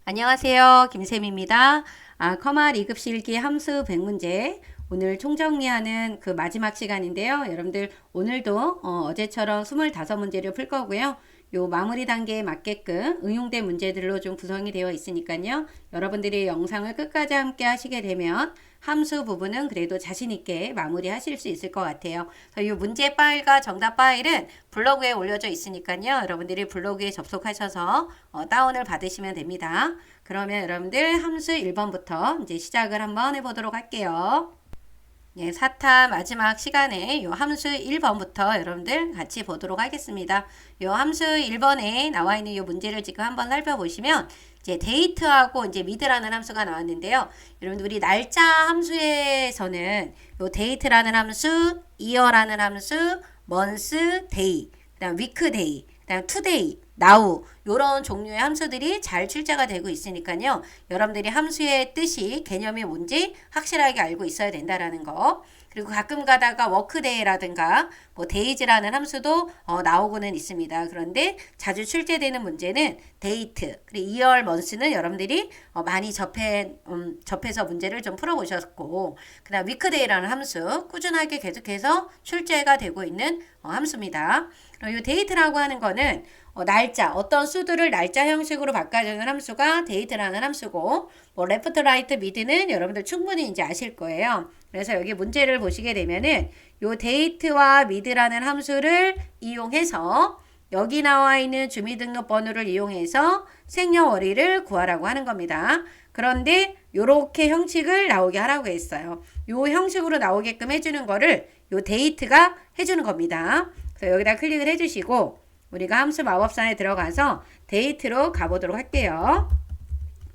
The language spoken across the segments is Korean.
안녕하세요. 김쌤입니다. 커마 리급 실기 함수 100문제. 오늘 총정리하는 그 마지막 시간인데요. 여러분들 오늘도 어제처럼 25문제를 풀 거고요. 요 마무리 단계에 맞게끔 응용된 문제들로 좀 구성이 되어 있으니까요. 여러분들이 영상을 끝까지 함께 하시게 되면 함수 부분은 그래도 자신 있게 마무리 하실 수 있을 것 같아요. 이 문제 파일과 정답 파일은 블로그에 올려져 있으니까요. 여러분들이 블로그에 접속하셔서 다운을 받으시면 됩니다. 그러면 여러분들 함수 1번부터 이제 시작을 한번 해보도록 할게요. 예, 4타 마지막 시간에 요 함수 1번부터 여러분들 같이 보도록 하겠습니다. 요 함수 1번에 나와 있는 요 문제를 지금 한번 살펴보시면 이제 데이트하고 이제 미드라는 함수가 나왔는데요. 여러분들 우리 날짜 함수에서는 요 데이트라는 함수, 이어라는 함수, month, day, 그다음 week day, 그다음 today, now 요런 종류의 함수들이 잘 출제가 되고 있으니까요. 여러분들이 함수의 뜻이 개념이 뭔지 확실하게 알고 있어야 된다라는 거. 그리고 가끔 가다가 워크데이라든가 뭐 데이즈라는 함수도 나오고는 있습니다. 그런데 자주 출제되는 문제는 데이트, 그리고 이열 먼스는 여러분들이 많이 접해서 문제를 좀 풀어보셨고, 그 다음 위크데이라는 함수 꾸준하게 계속해서 출제가 되고 있는 함수입니다. 그리고 이 데이트라고 하는 거는 날짜, 어떤 수들을 날짜 형식으로 바꿔주는 함수가 데이트라는 함수고, 뭐 레프트, 라이트, 미드는 여러분들 충분히 이제 아실 거예요. 그래서 여기 문제를 보시게 되면은 요 데이트와 미드라는 함수를 이용해서 여기 나와 있는 주민등록번호를 이용해서 생년월일을 구하라고 하는 겁니다. 그런데 요렇게 형식을 나오게 하라고 했어요. 요 형식으로 나오게끔 해주는 거를 요 데이트가 해주는 겁니다. 그래서 여기다 클릭을 해주시고 우리가 함수 마법산에 들어가서 데이트로 가보도록 할게요.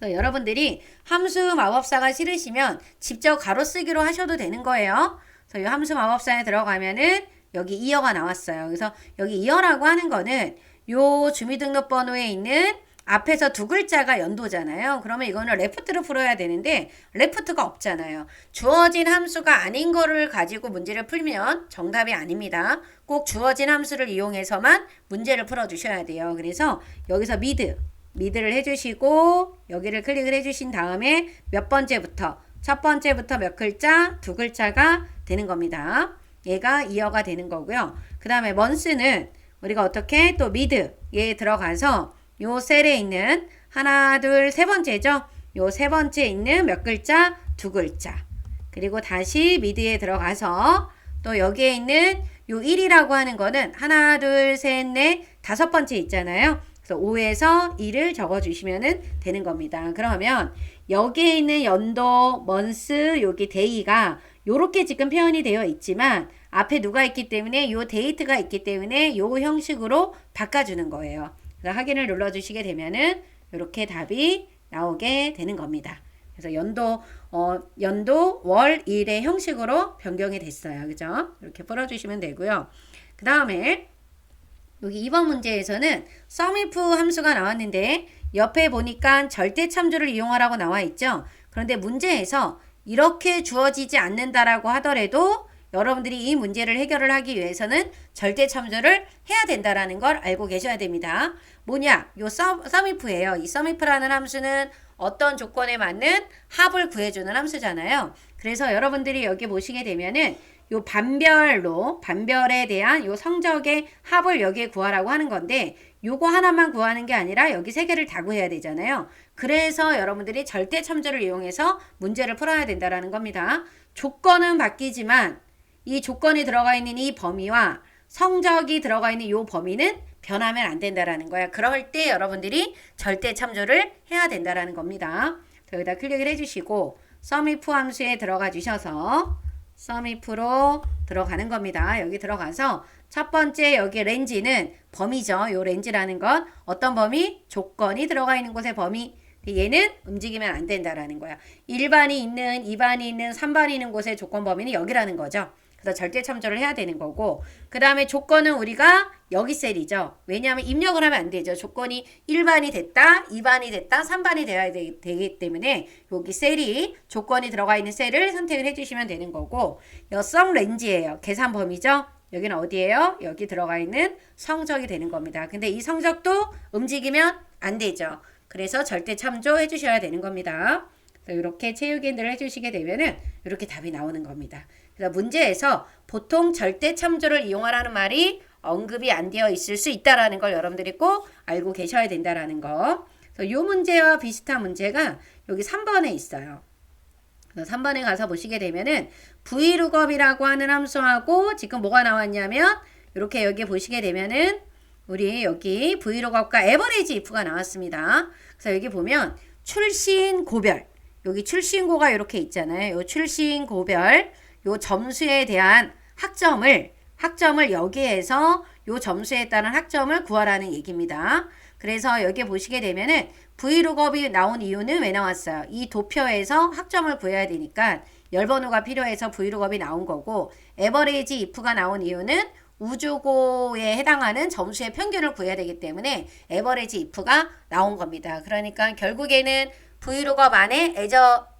여러분들이 함수 마법사가 싫으시면 직접 가로쓰기로 하셔도 되는 거예요. 그래서 이 함수 마법사에 들어가면은 여기 이어가 나왔어요. 그래서 여기 이어라고 하는 거는 요 주민등록번호에 있는 앞에서 두 글자가 연도잖아요. 그러면 이거는 레프트로 풀어야 되는데 레프트가 없잖아요. 주어진 함수가 아닌 거를 가지고 문제를 풀면 정답이 아닙니다. 꼭 주어진 함수를 이용해서만 문제를 풀어주셔야 돼요. 그래서 여기서 미드를 해주시고 여기를 클릭을 해주신 다음에 몇 번째부터 첫 번째부터 몇 글자 두 글자가 되는 겁니다. 얘가 이어가 되는 거고요. 그 다음에 먼스는 우리가 어떻게 또 미드에 들어가서 요 셀에 있는 하나 둘 세 번째죠. 요 세 번째 있는 몇 글자 두 글자 그리고 다시 미드에 들어가서 또 여기에 있는 요 1이라고 하는 거는 하나 둘 셋 넷 다섯 번째 있잖아요. 그래서 5에서 2를 적어주시면 되는 겁니다. 그러면 여기에 있는 연도, 먼스, 여기 데이가 요렇게 지금 표현이 되어 있지만 앞에 누가 있기 때문에 요 데이트가 있기 때문에 요 형식으로 바꿔주는 거예요. 그래서 확인을 눌러주시게 되면은 이렇게 답이 나오게 되는 겁니다. 그래서 연도, 월, 일의 형식으로 변경이 됐어요. 그죠? 이렇게 풀어주시면 되고요. 그 다음에 여기 2번 문제에서는 SUMIF 함수가 나왔는데 옆에 보니까 절대 참조를 이용하라고 나와 있죠. 그런데 문제에서 이렇게 주어지지 않는다라고 하더라도 여러분들이 이 문제를 해결을 하기 위해서는 절대 참조를 해야 된다라는 걸 알고 계셔야 됩니다. 뭐냐? 요 SUMIF예요. 이 SUMIF라는 함수는 어떤 조건에 맞는 합을 구해주는 함수잖아요. 그래서 여러분들이 여기 보시게 되면은 요 반별에 대한 요 성적의 합을 여기에 구하라고 하는 건데 요거 하나만 구하는 게 아니라 여기 세 개를 다 구해야 되잖아요. 그래서 여러분들이 절대 참조를 이용해서 문제를 풀어야 된다라는 겁니다. 조건은 바뀌지만 이 조건이 들어가 있는 이 범위와 성적이 들어가 있는 요 범위는 변하면 안 된다라는 거야. 그럴 때 여러분들이 절대 참조를 해야 된다라는 겁니다. 여기다 클릭을 해주시고 SUMIF 함수에 들어가 주셔서 SUMIF로 들어가는 겁니다. 여기 들어가서 첫 번째 여기 렌즈는 범위죠. 요 렌즈라는 건 어떤 범위? 조건이 들어가 있는 곳의 범위. 얘는 움직이면 안 된다라는 거야. 1반이 있는, 2반이 있는, 3반이 있는 곳의 조건 범위는 여기라는 거죠. 그래서 절대 참조를 해야 되는 거고 그 다음에 조건은 우리가 여기 셀이죠. 왜냐하면 입력을 하면 안 되죠. 조건이 1반이 됐다, 2반이 됐다, 3반이 되어야 되기 때문에 여기 셀이 조건이 들어가 있는 셀을 선택을 해주시면 되는 거고 썸 렌즈예요. 계산 범위죠. 여기는 어디예요? 여기 들어가 있는 성적이 되는 겁니다. 근데 이 성적도 움직이면 안 되죠. 그래서 절대 참조해 주셔야 되는 겁니다. 이렇게 체육인들을 해주시게 되면은 이렇게 답이 나오는 겁니다. 그래서 문제에서 보통 절대 참조를 이용하라는 말이 언급이 안 되어 있을 수 있다라는 걸 여러분들이 꼭 알고 계셔야 된다라는 거. 그래서 이 문제와 비슷한 문제가 여기 3번에 있어요. 3번에 가서 보시게 되면은 vlookup이라고 하는 함수하고 지금 뭐가 나왔냐면 이렇게 여기 보시게 되면은 우리 여기 vlookup과 average if가 나왔습니다. 그래서 여기 보면 출신 고별 여기 출신고가 이렇게 있잖아요. 요 출신고별 요 점수에 대한 학점을 여기에서 요 점수에 따른 학점을 구하라는 얘기입니다. 그래서 여기 보시게 되면은 vlookup이 나온 이유는 왜 나왔어요? 이 도표에서 학점을 구해야 되니까 열번호가 필요해서 vlookup이 나온 거고 average if가 나온 이유는 우주고에 해당하는 점수의 평균을 구해야 되기 때문에 average if가 나온 겁니다. 그러니까 결국에는 vlookup 안에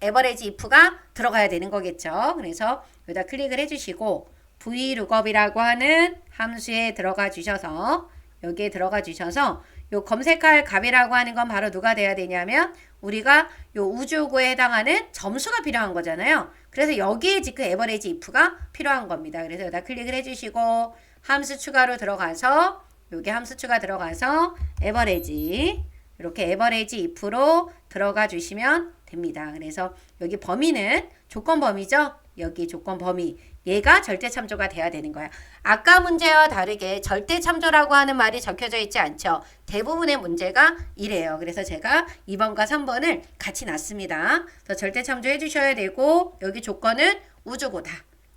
average if가 들어가야 되는 거겠죠. 그래서 여기다 클릭을 해주시고 vlookup이라고 하는 함수에 들어가 주셔서 여기에 들어가 주셔서 요 검색할 값이라고 하는 건 바로 누가 돼야 되냐면 우리가 요 우주고에 해당하는 점수가 필요한 거잖아요. 그래서 여기에 지금 average if가 필요한 겁니다. 그래서 여기다 클릭을 해주시고 함수 추가로 들어가서 여기 함수 추가 들어가서 average 이렇게 average if로 들어가 주시면 됩니다. 그래서 여기 범위는 조건 범위죠. 여기 조건 범위 얘가 절대 참조가 돼야 되는 거야. 아까 문제와 다르게 절대 참조라고 하는 말이 적혀져 있지 않죠. 대부분의 문제가 이래요. 그래서 제가 2번과 3번을 같이 놨습니다. 그래서 절대 참조해 주셔야 되고 여기 조건은 우주고다.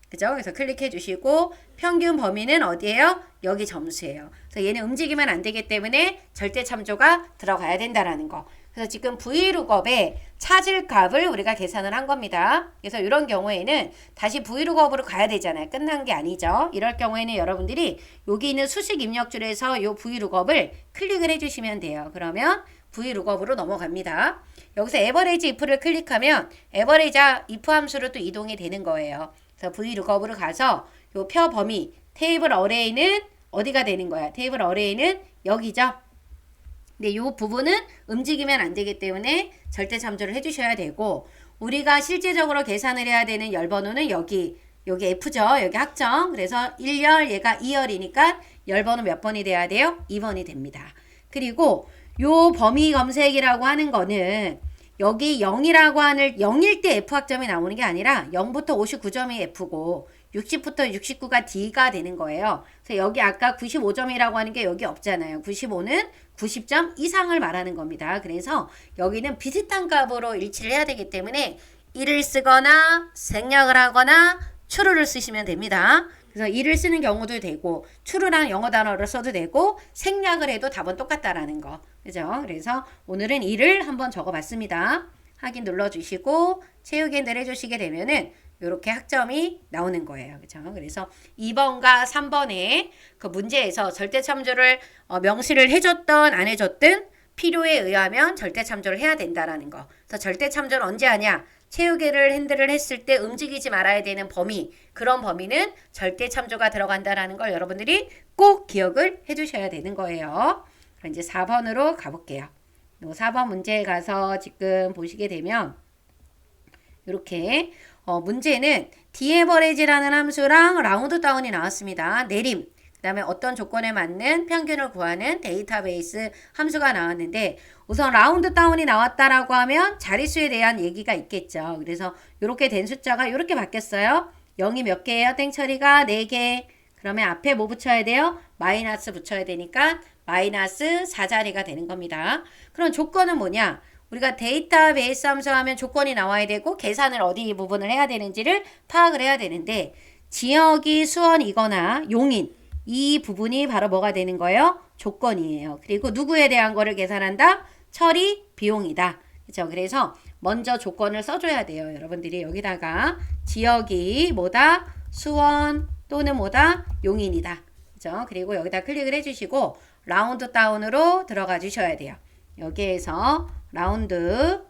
그죠? 그래서 클릭해 주시고 평균 범위는 어디예요? 여기 점수예요. 그래서 얘는 움직이면 안 되기 때문에 절대 참조가 들어가야 된다라는 거. 그래서 지금 vlookup에 찾을 값을 우리가 계산을 한 겁니다. 그래서 이런 경우에는 다시 vlookup으로 가야 되잖아요. 끝난 게 아니죠. 이럴 경우에는 여러분들이 여기 있는 수식 입력줄에서 이 vlookup을 클릭을 해주시면 돼요. 그러면 vlookup으로 넘어갑니다. 여기서 average if를 클릭하면 average if 함수로 또 이동이 되는 거예요. 그래서 vlookup으로 가서 요 표 범위 테이블 어레이는 어디가 되는 거야? 테이블 어레이는 여기죠. 근데 이 부분은 움직이면 안 되기 때문에 절대 참조를 해주셔야 되고 우리가 실제적으로 계산을 해야 되는 열번호는 여기 F죠. 여기 학점. 그래서 1열 얘가 2열이니까 열번호 몇 번이 돼야 돼요? 2번이 됩니다. 그리고 요 범위 검색이라고 하는 거는 여기 0이라고 하는 0일 때 F 학점이 나오는 게 아니라 0부터 59점이 F고 60부터 69가 D가 되는 거예요. 그래서 여기 아까 95점이라고 하는 게 여기 없잖아요. 95는 90점 이상을 말하는 겁니다. 그래서 여기는 비슷한 값으로 일치를 해야 되기 때문에 1을 쓰거나 생략을 하거나 true를 쓰시면 됩니다. 그래서 1을 쓰는 경우도 되고 true랑 영어 단어를 써도 되고 생략을 해도 답은 똑같다라는 거. 그죠? 그래서 오늘은 1을 한번 적어봤습니다. 확인 눌러주시고 채우기를 해주시게 되면은 이렇게 학점이 나오는 거예요. 그렇죠? 그래서 2번과 3번의 그 문제에서 절대 참조를 명시를 해줬던 안 해줬든 필요에 의하면 절대 참조를 해야 된다라는 거. 그래서 절대 참조를 언제 하냐? 채우기를 핸들을 했을 때 움직이지 말아야 되는 범위, 그런 범위는 절대 참조가 들어간다라는 걸 여러분들이 꼭 기억을 해주셔야 되는 거예요. 그럼 이제 4번으로 가볼게요. 요 4번 문제에 가서 지금 보시게 되면 이렇게 문제는 daverage라는 함수랑 라운드 다운이 나왔습니다. 내림, 그 다음에 어떤 조건에 맞는 평균을 구하는 데이터베이스 함수가 나왔는데 우선 라운드 다운이 나왔다라고 하면 자릿수에 대한 얘기가 있겠죠. 그래서 이렇게 된 숫자가 이렇게 바뀌었어요. 0이 몇 개예요? 땡처리가 4개. 그러면 앞에 뭐 붙여야 돼요? 마이너스 붙여야 되니까 마이너스 4자리가 되는 겁니다. 그럼 조건은 뭐냐? 우리가 데이터베이스 함수 하면 조건이 나와야 되고 계산을 어디 부분을 해야 되는지를 파악을 해야 되는데 지역이 수원이거나 용인 이 부분이 바로 뭐가 되는 거예요? 조건이에요. 그리고 누구에 대한 거를 계산한다? 처리 비용이다. 그렇죠? 그래서 먼저 조건을 써줘야 돼요. 여러분들이 여기다가 지역이 뭐다? 수원 또는 뭐다? 용인이다. 그렇죠? 그리고 여기다 클릭을 해주시고 라운드 다운으로 들어가 주셔야 돼요. 여기에서 라운드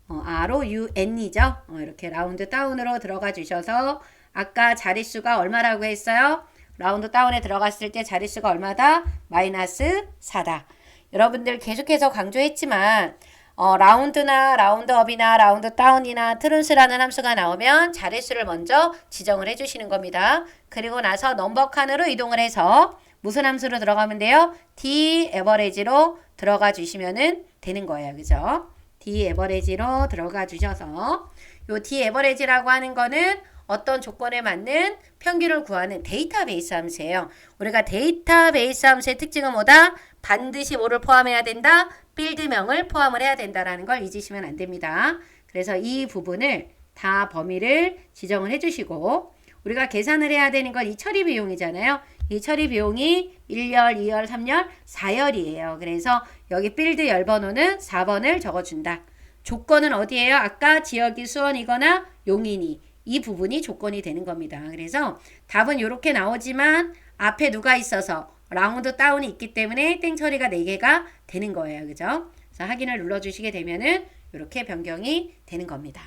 ROUN이죠. 이렇게 라운드 다운으로 들어가 주셔서 아까 자릿수가 얼마라고 했어요? 라운드 다운에 들어갔을 때 자릿수가 얼마다? 마이너스 4다. 여러분들 계속해서 강조했지만 라운드나 라운드업이나 라운드다운이나 트루스라는 함수가 나오면 자릿수를 먼저 지정을 해주시는 겁니다. 그리고 나서 넘버 칸으로 이동을 해서 무슨 함수로 들어가면 돼요? D 에버리지로 들어가 주시면은 되는 거예요. 그죠? D 에버리지로 들어가 주셔서 요 D 에버리지라고 하는 거는 어떤 조건에 맞는 평균을 구하는 데이터베이스 함수예요. 우리가 데이터베이스 함수의 특징은 뭐다? 반드시 뭐를 포함해야 된다? 필드명을 포함을 해야 된다라는 걸 잊으시면 안 됩니다. 그래서 이 부분을 다 범위를 지정을 해주시고 우리가 계산을 해야 되는 건 이 처리 비용이잖아요. 이 처리 비용이 1열, 2열, 3열, 4열이에요. 그래서 여기 필드 열 번호는 4번을 적어준다. 조건은 어디예요? 아까 지역이 수원이거나 용인이 이 부분이 조건이 되는 겁니다. 그래서 답은 이렇게 나오지만 앞에 누가 있어서 라운드 다운이 있기 때문에 땡 처리가 4개가 되는 거예요. 그죠? 그래서 확인을 눌러주시게 되면은 이렇게 변경이 되는 겁니다.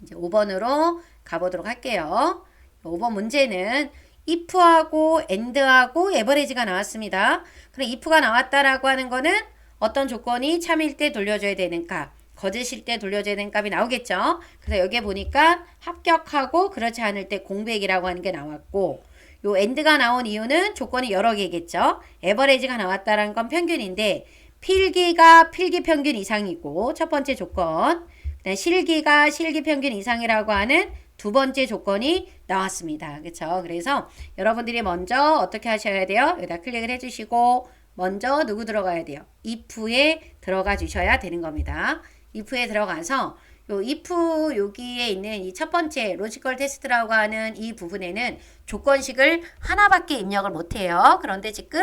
이제 5번으로 가보도록 할게요. 5번 문제는 if하고 and하고 에버리지가 나왔습니다. 그럼 if가 나왔다라고 하는 거는 어떤 조건이 참일 때 돌려줘야 되는 값, 거짓일 때 돌려줘야 되는 값이 나오겠죠. 그래서 여기에 보니까 합격하고 그렇지 않을 때 공백이라고 하는 게 나왔고 요 and가 나온 이유는 조건이 여러 개겠죠. 에버리지가 나왔다라는 건 평균인데 필기가 필기 평균 이상이고 첫 번째 조건, 실기가 실기 평균 이상이라고 하는 두 번째 조건이 나왔습니다. 그렇죠? 그래서 여러분들이 먼저 어떻게 하셔야 돼요? 여기다 클릭을 해주시고 먼저 누구 들어가야 돼요? if에 들어가 주셔야 되는 겁니다. if에 들어가서 요 if 여기에 있는 이 첫 번째 로지컬 테스트라고 하는 이 부분에는 조건식을 하나밖에 입력을 못해요. 그런데 지금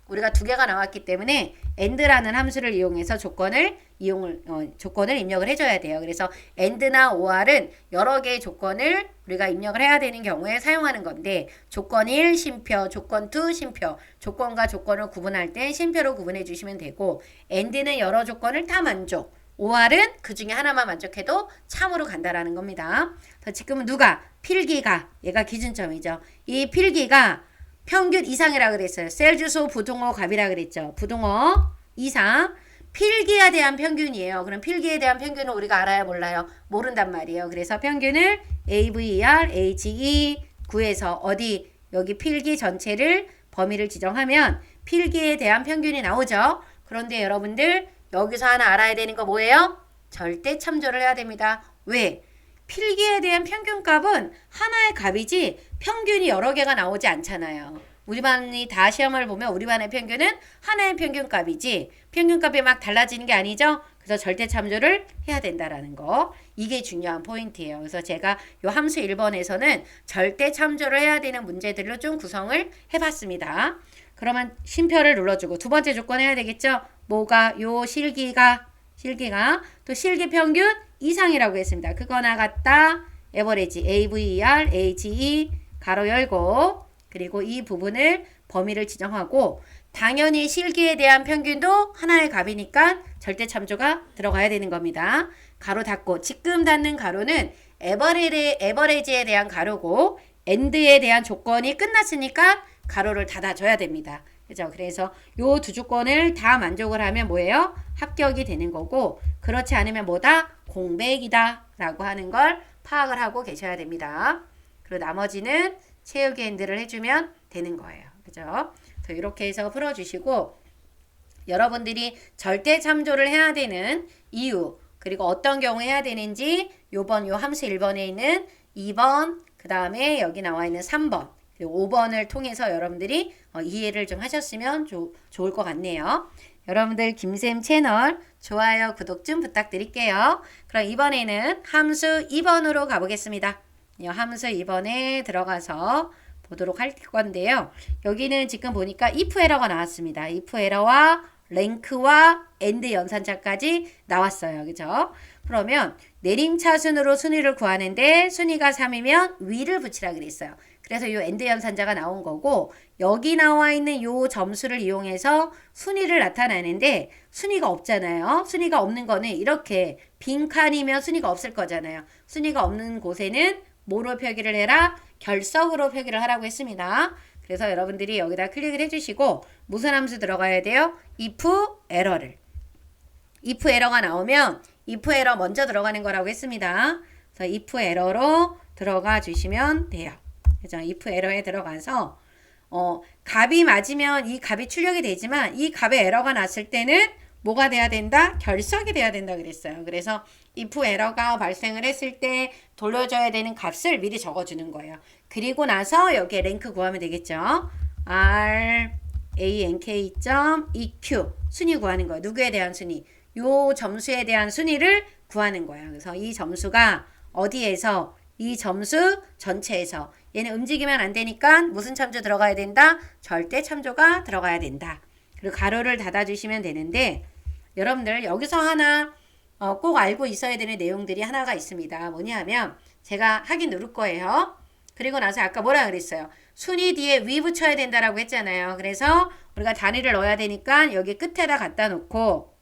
우리가 두 개가 나왔기 때문에 and라는 함수를 이용해서 조건을 입력을 해줘야 돼요. 그래서 and나 or은 여러 개의 조건을 우리가 입력을 해야 되는 경우에 사용하는 건데 조건 1 쉼표, 조건 2 쉼표, 조건과 조건을 구분할 때 쉼표로 구분해 주시면 되고 and는 여러 조건을 다 만족, or은 그 중에 하나만 만족해도 참으로 간다라는 겁니다. 지금은 누가? 필기가, 얘가 기준점이죠. 이 필기가 평균 이상이라 그랬어요. 셀주소 부등호 값이라 그랬죠. 부등호 이상. 필기에 대한 평균이에요. 그럼 필기에 대한 평균은 우리가 알아야 몰라요? 모른단 말이에요. 그래서 평균을 AVR, HE 구해서 어디 여기 필기 전체를 범위를 지정하면 필기에 대한 평균이 나오죠. 그런데 여러분들 여기서 하나 알아야 되는 거 뭐예요? 절대 참조를 해야 됩니다. 왜? 필기에 대한 평균값은 하나의 값이지 평균이 여러 개가 나오지 않잖아요. 우리 반이 다 시험을 보면 우리 반의 평균은 하나의 평균값이지 평균값이 막 달라지는 게 아니죠. 그래서 절대 참조를 해야 된다라는 거. 이게 중요한 포인트예요. 그래서 제가 요 함수 1번에서는 절대 참조를 해야 되는 문제들로 좀 구성을 해봤습니다. 그러면 쉼표를 눌러주고 두 번째 조건 해야 되겠죠. 뭐가? 요 실기가 또 실기 평균 이상이라고 했습니다. 그거나 같다. 에버리지 AVR, HE 가로 열고 그리고 이 부분을 범위를 지정하고 당연히 실기에 대한 평균도 하나의 값이니까 절대 참조가 들어가야 되는 겁니다. 가로 닫고 지금 닫는 가로는 에버리지에 대한 가로고 end에 대한 조건이 끝났으니까 가로를 닫아줘야 됩니다. 그죠? 그래서 요 두 조건을 다 만족을 하면 뭐예요? 합격이 되는 거고 그렇지 않으면 뭐다? 공백이다 라고 하는 걸 파악을 하고 계셔야 됩니다. 그리고 나머지는 채우기 핸들을 해주면 되는 거예요. 그죠? 이렇게 해서 풀어주시고 여러분들이 절대 참조를 해야 되는 이유 그리고 어떤 경우에 해야 되는지 요번 요 함수 1번에 있는 2번 그 다음에 여기 나와 있는 3번 그리고 5번을 통해서 여러분들이 이해를 좀 하셨으면 좋을 것 같네요. 여러분들 김쌤 채널 좋아요 구독 좀 부탁드릴게요. 그럼 이번에는 함수 2번으로 가보겠습니다. 함수 2번에 들어가서 보도록 할 건데요. 여기는 지금 보니까 if 에러가 나왔습니다. if 에러와 랭크와 end 연산자까지 나왔어요. 그죠? 그러면 내림차순으로 순위를 구하는데 순위가 3이면 위를 붙이라 그랬어요. 그래서 이 end 연산자가 나온 거고 여기 나와 있는 이 점수를 이용해서 순위를 나타내는데 순위가 없잖아요. 순위가 없는 거는 이렇게 빈칸이면 순위가 없을 거잖아요. 순위가 없는 곳에는 뭐로 표기를 해라? 결석으로 표기를 하라고 했습니다. 그래서 여러분들이 여기다 클릭을 해주시고 무슨 함수 들어가야 돼요? if 에러를 if 에러가 나오면 if 에러 먼저 들어가는 거라고 했습니다. 그래서 if 에러로 들어가 주시면 돼요. 그죠? if 에러에 들어가서 값이 맞으면 이 값이 출력이 되지만 이 값에 에러가 났을 때는 뭐가 돼야 된다? 결석이 돼야 된다 그랬어요. 그래서 if 에러가 발생을 했을 때 돌려줘야 되는 값을 미리 적어주는 거예요. 그리고 나서 여기에 랭크 구하면 되겠죠. rank.eq 순위 구하는 거예요. 누구에 대한 순위? 요 점수에 대한 순위를 구하는 거예요. 그래서 이 점수가 어디에서? 이 점수 전체에서. 얘는 움직이면 안 되니까 무슨 참조 들어가야 된다? 절대 참조가 들어가야 된다. 그리고 가로를 닫아주시면 되는데 여러분들 여기서 하나 꼭 알고 있어야 되는 내용들이 하나가 있습니다. 뭐냐면 제가 하긴 누를 거예요. 그리고 나서 아까 뭐라 그랬어요? 순위 뒤에 위 붙여야 된다라고 했잖아요. 그래서 우리가 단위를 넣어야 되니까 여기 끝에다 갖다 놓고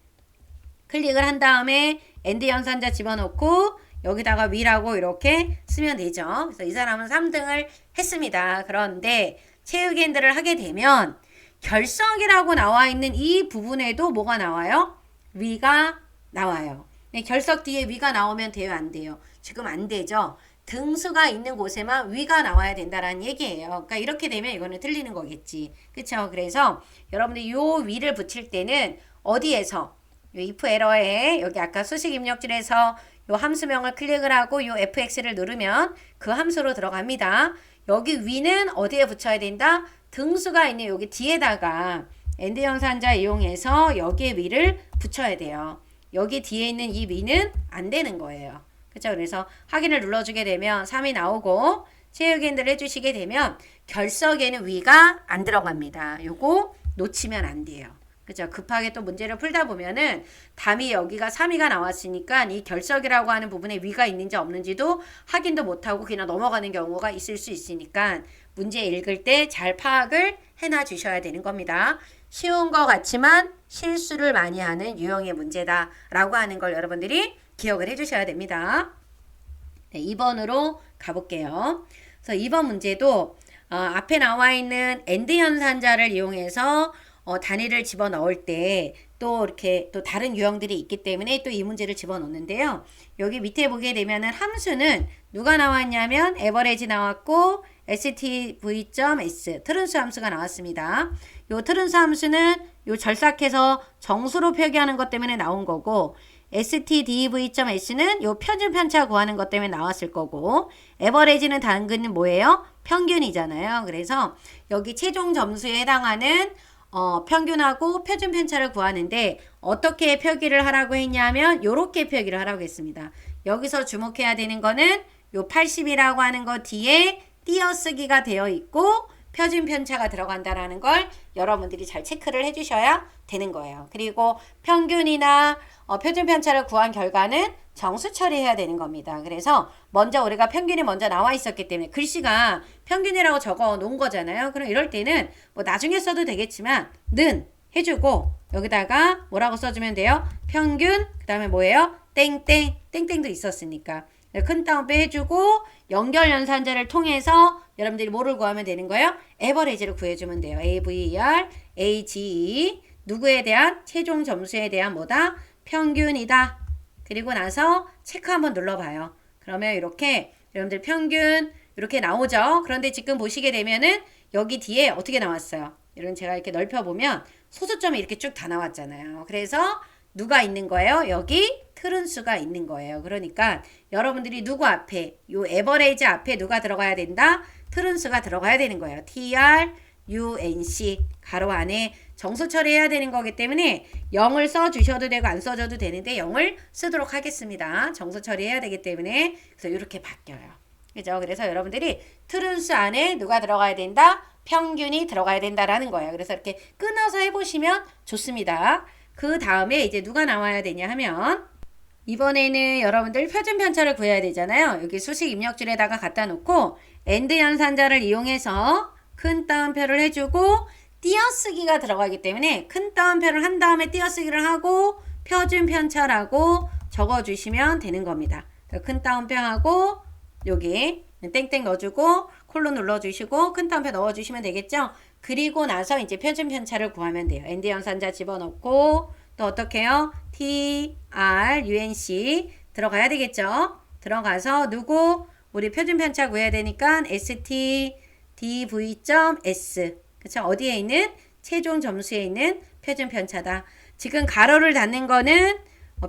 클릭을 한 다음에 엔드 연산자 집어넣고 여기다가 위라고 이렇게 쓰면 되죠. 그래서 이 사람은 3등을 했습니다. 그런데 체육인들을 하게 되면 결석이라고 나와 있는 이 부분에도 뭐가 나와요? 위가 나와요. 네, 결석 뒤에 위가 나오면 돼요? 안 돼요? 지금 안 되죠. 등수가 있는 곳에만 위가 나와야 된다라는 얘기예요. 그러니까 이렇게 되면 이거는 틀리는 거겠지. 그쵸? 그래서 여러분들 요 위를 붙일 때는 어디에서? 요 if 에러에 여기 아까 수식 입력줄에서 요 함수명을 클릭을 하고 요 fx를 누르면 그 함수로 들어갑니다. 여기 위는 어디에 붙여야 된다? 등수가 있는 여기 뒤에다가 엔드 연산자 이용해서 여기에 위를 붙여야 돼요. 여기 뒤에 있는 이 위는 안 되는 거예요. 그렇죠? 그래서 확인을 눌러주게 되면 3이 나오고 체육인들 해주시게 되면 결석에는 위가 안 들어갑니다. 요거 놓치면 안 돼요. 그죠? 급하게 또 문제를 풀다 보면은 답이 여기가 3위가 나왔으니까 이 결석이라고 하는 부분에 위가 있는지 없는지도 확인도 못하고 그냥 넘어가는 경우가 있을 수 있으니까 문제 읽을 때 잘 파악을 해놔 주셔야 되는 겁니다. 쉬운 것 같지만 실수를 많이 하는 유형의 문제다 라고 하는 걸 여러분들이 기억을 해주셔야 됩니다. 네, 2번으로 가볼게요. 그래서 2번 문제도 앞에 나와 있는 엔드 연산자를 이용해서 단위를 집어넣을 때 또 이렇게 또 다른 유형들이 있기 때문에 또 이 문제를 집어넣는데요. 여기 밑에 보게 되면은 함수는 누가 나왔냐면 에버리지 나왔고 stv.s 트른수 함수가 나왔습니다. 요 트른수 함수는 요 절삭해서 정수로 표기하는 것 때문에 나온 거고 stdv.s는 요 표준 편차 구하는 것 때문에 나왔을 거고 에버리지는 당근은 뭐예요? 평균이잖아요. 그래서 여기 최종 점수에 해당하는 평균하고 표준 편차를 구하는데 어떻게 표기를 하라고 했냐면 요렇게 표기를 하라고 했습니다. 여기서 주목해야 되는 거는 요 80이라고 하는 거 뒤에 띄어쓰기가 되어 있고 표준 편차가 들어간다라는 걸 여러분들이 잘 체크를 해주셔야 되는 거예요. 그리고 평균이나 표준 편차를 구한 결과는 정수 처리해야 되는 겁니다. 그래서 먼저 우리가 평균이 먼저 나와 있었기 때문에 글씨가 평균이라고 적어 놓은 거잖아요. 그럼 이럴 때는 뭐 나중에 써도 되겠지만 는 해주고 여기다가 뭐라고 써주면 돼요? 평균 그 다음에 뭐예요? 땡땡 땡땡도 있었으니까 큰 따옴표 해주고 연결 연산자를 통해서 여러분들이 뭐를 구하면 되는 거예요? 에버리지를 구해주면 돼요. AVER, AGE 누구에 대한 최종 점수에 대한 뭐다? 평균이다. 그리고 나서 체크 한번 눌러봐요. 그러면 이렇게 여러분들 평균 이렇게 나오죠. 그런데 지금 보시게 되면은 여기 뒤에 어떻게 나왔어요? 여러분 제가 이렇게 넓혀보면 소수점이 이렇게 쭉 다 나왔잖아요. 그래서 누가 있는 거예요? 여기 트른수가 있는 거예요. 그러니까 여러분들이 누구 앞에 요 에버레이지 앞에 누가 들어가야 된다? 트른수가 들어가야 되는 거예요. TRUNC 가로 안에 정수 처리해야 되는 거기 때문에 0을 써주셔도 되고 안 써줘도 되는데 0을 쓰도록 하겠습니다. 정수 처리해야 되기 때문에 그래서 이렇게 바뀌어요. 그죠? 그래서 여러분들이 트른수 안에 누가 들어가야 된다? 평균이 들어가야 된다라는 거예요. 그래서 이렇게 끊어서 해보시면 좋습니다. 그 다음에 이제 누가 나와야 되냐 하면 이번에는 여러분들 표준 편차를 구해야 되잖아요. 여기 수식 입력줄에다가 갖다 놓고 엔드 연산자를 이용해서 큰 따옴표를 해주고 띄어쓰기가 들어가기 때문에 큰 따옴표를 한 다음에 띄어쓰기를 하고 표준 편차라고 적어주시면 되는 겁니다. 큰 따옴표 하고 여기 땡땡 넣어주고 콜론 눌러주시고 큰 따옴표 넣어주시면 되겠죠. 그리고 나서 이제 표준 편차를 구하면 돼요. 엔드 연산자 집어넣고 또 어떻게 해요? trunc 들어가야 되겠죠. 들어가서 누구? 우리 표준 편차 구해야 되니까 st dv.s 그쵸? 어디에 있는? 최종 점수에 있는 표준 편차다. 지금 가로를 닫는 거는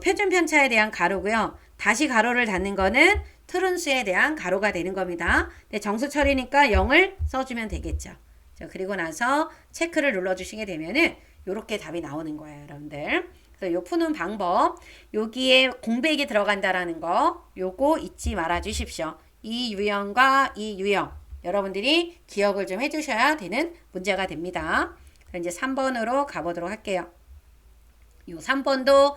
표준 편차에 대한 가로고요. 다시 가로를 닫는 거는 트룬수에 대한 가로가 되는 겁니다. 근데 정수 처리니까 0을 써주면 되겠죠. 자, 그리고 나서 체크를 눌러주시게 되면은 요렇게 답이 나오는 거예요, 여러분들. 그래서 요 푸는 방법, 여기에 공백이 들어간다라는 거, 요거 잊지 말아 주십시오. 이 유형과 이 유형, 여러분들이 기억을 좀 해주셔야 되는 문제가 됩니다. 이제 3번으로 가보도록 할게요. 요 3번도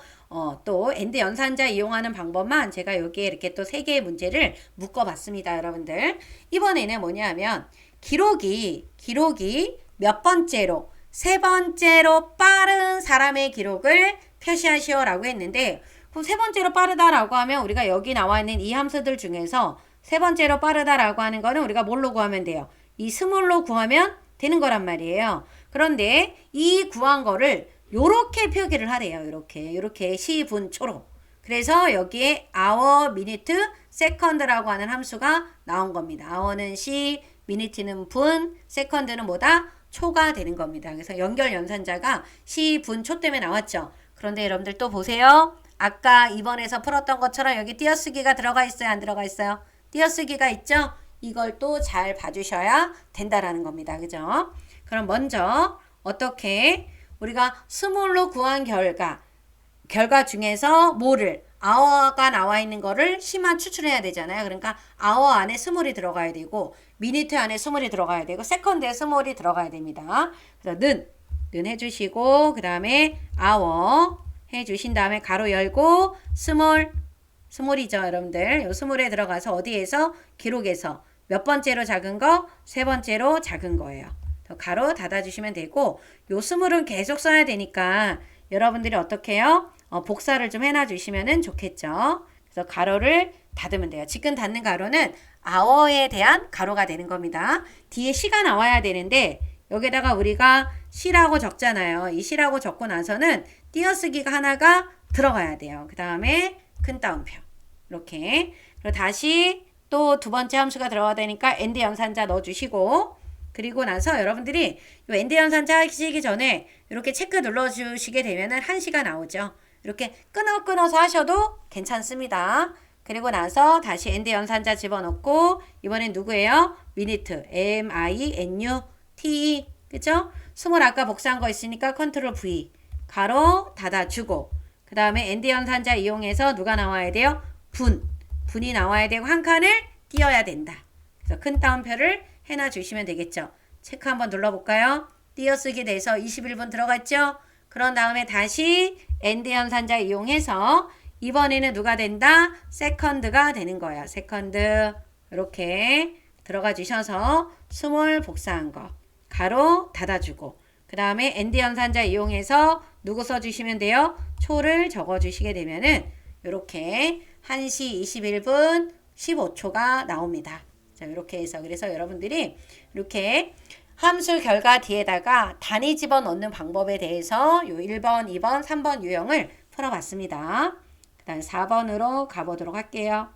또 엔드 연산자 이용하는 방법만 제가 여기에 이렇게 또 3개의 문제를 묶어봤습니다, 여러분들. 이번에는 뭐냐면 기록이 몇 번째로, 세 번째로 빠른 사람의 기록을 표시하시오 라고 했는데, 그럼 세 번째로 빠르다라고 하면 우리가 여기 나와 있는 이 함수들 중에서 세 번째로 빠르다라고 하는 거는 우리가 뭘로 구하면 돼요? 이 스몰로 구하면 되는 거란 말이에요. 그런데 이 구한 거를 요렇게 표기를 하래요. 요렇게 시분초로. 그래서 여기에 hour, minute, second라고 하는 함수가 나온 겁니다. hour는 시, minute는 분, second는 뭐다? 초가 되는 겁니다. 그래서 연결 연산자가 시, 분, 초 때문에 나왔죠. 그런데 여러분들 또 보세요. 아까 2번에서 풀었던 것처럼 여기 띄어쓰기가 들어가 있어요? 안 들어가 있어요? 띄어쓰기가 있죠? 이걸 또 잘 봐주셔야 된다라는 겁니다. 그죠? 그럼 먼저 어떻게 우리가 스몰로 구한 결과 중에서 뭐를 hour가 나와 있는 거를 시만 추출해야 되잖아요. 그러니까 hour 안에 스몰이 들어가야 되고 minute 안에 스몰이 들어가야 되고 second에 스몰이 들어가야 됩니다. 그래서 는 해주시고 그 다음에 hour 해주신 다음에 가로 열고 스몰이죠, 여러분들. 요 스몰에 들어가서 어디에서? 기록에서 몇 번째로 작은 거? 세 번째로 작은 거예요. 가로 닫아주시면 되고 요 스몰은 계속 써야 되니까 여러분들이 어떻게 해요? 복사를 좀 해놔주시면 좋겠죠. 그래서 가로를 닫으면 돼요. 지금 닫는 가로는 hour에 대한 가로가 되는 겁니다. 뒤에 시가 나와야 되는데 여기다가 우리가 시라고 적잖아요. 이 시라고 적고 나서는 띄어쓰기가 하나가 들어가야 돼요. 그 다음에 큰 따옴표 이렇게. 그리고 다시 또 두 번째 함수가 들어가야 되니까 엔드 연산자 넣어주시고 그리고 나서 여러분들이 요 엔드 연산자 하시기 전에 이렇게 체크 눌러주시게 되면은 한시가 나오죠. 이렇게 끊어서 하셔도 괜찮습니다. 그리고 나서 다시 엔드 연산자 집어넣고 이번엔 누구예요? minute, m-i-n-u-t-e 그쵸? 스몰 아까 복사한 거 있으니까 컨트롤 V 가로 닫아주고 그 다음에 엔드 연산자 이용해서 누가 나와야 돼요? 분이 나와야 되고 한 칸을 띄어야 된다. 그래서 큰 따옴표를 해놔 주시면 되겠죠. 체크 한번 눌러볼까요? 띄어쓰기 돼서 21분 들어갔죠? 그런 다음에 다시 엔드 연산자 이용해서 이번에는 누가 된다? 세컨드가 되는 거예요. 세컨드 이렇게 들어가 주셔서 스몰 복사한 거 가로 닫아주고 그 다음에 엔드 연산자 이용해서 누구 써주시면 돼요? 초를 적어주시게 되면은 이렇게 1시 21분 15초가 나옵니다. 자, 이렇게 해서 그래서 여러분들이 이렇게 함수 결과 뒤에다가 단위 집어넣는 방법에 대해서 요 1번, 2번, 3번 유형을 풀어봤습니다. 그 다음 4번으로 가보도록 할게요.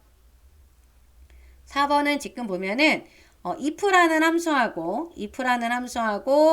4번은 지금 보면은 if라는 함수하고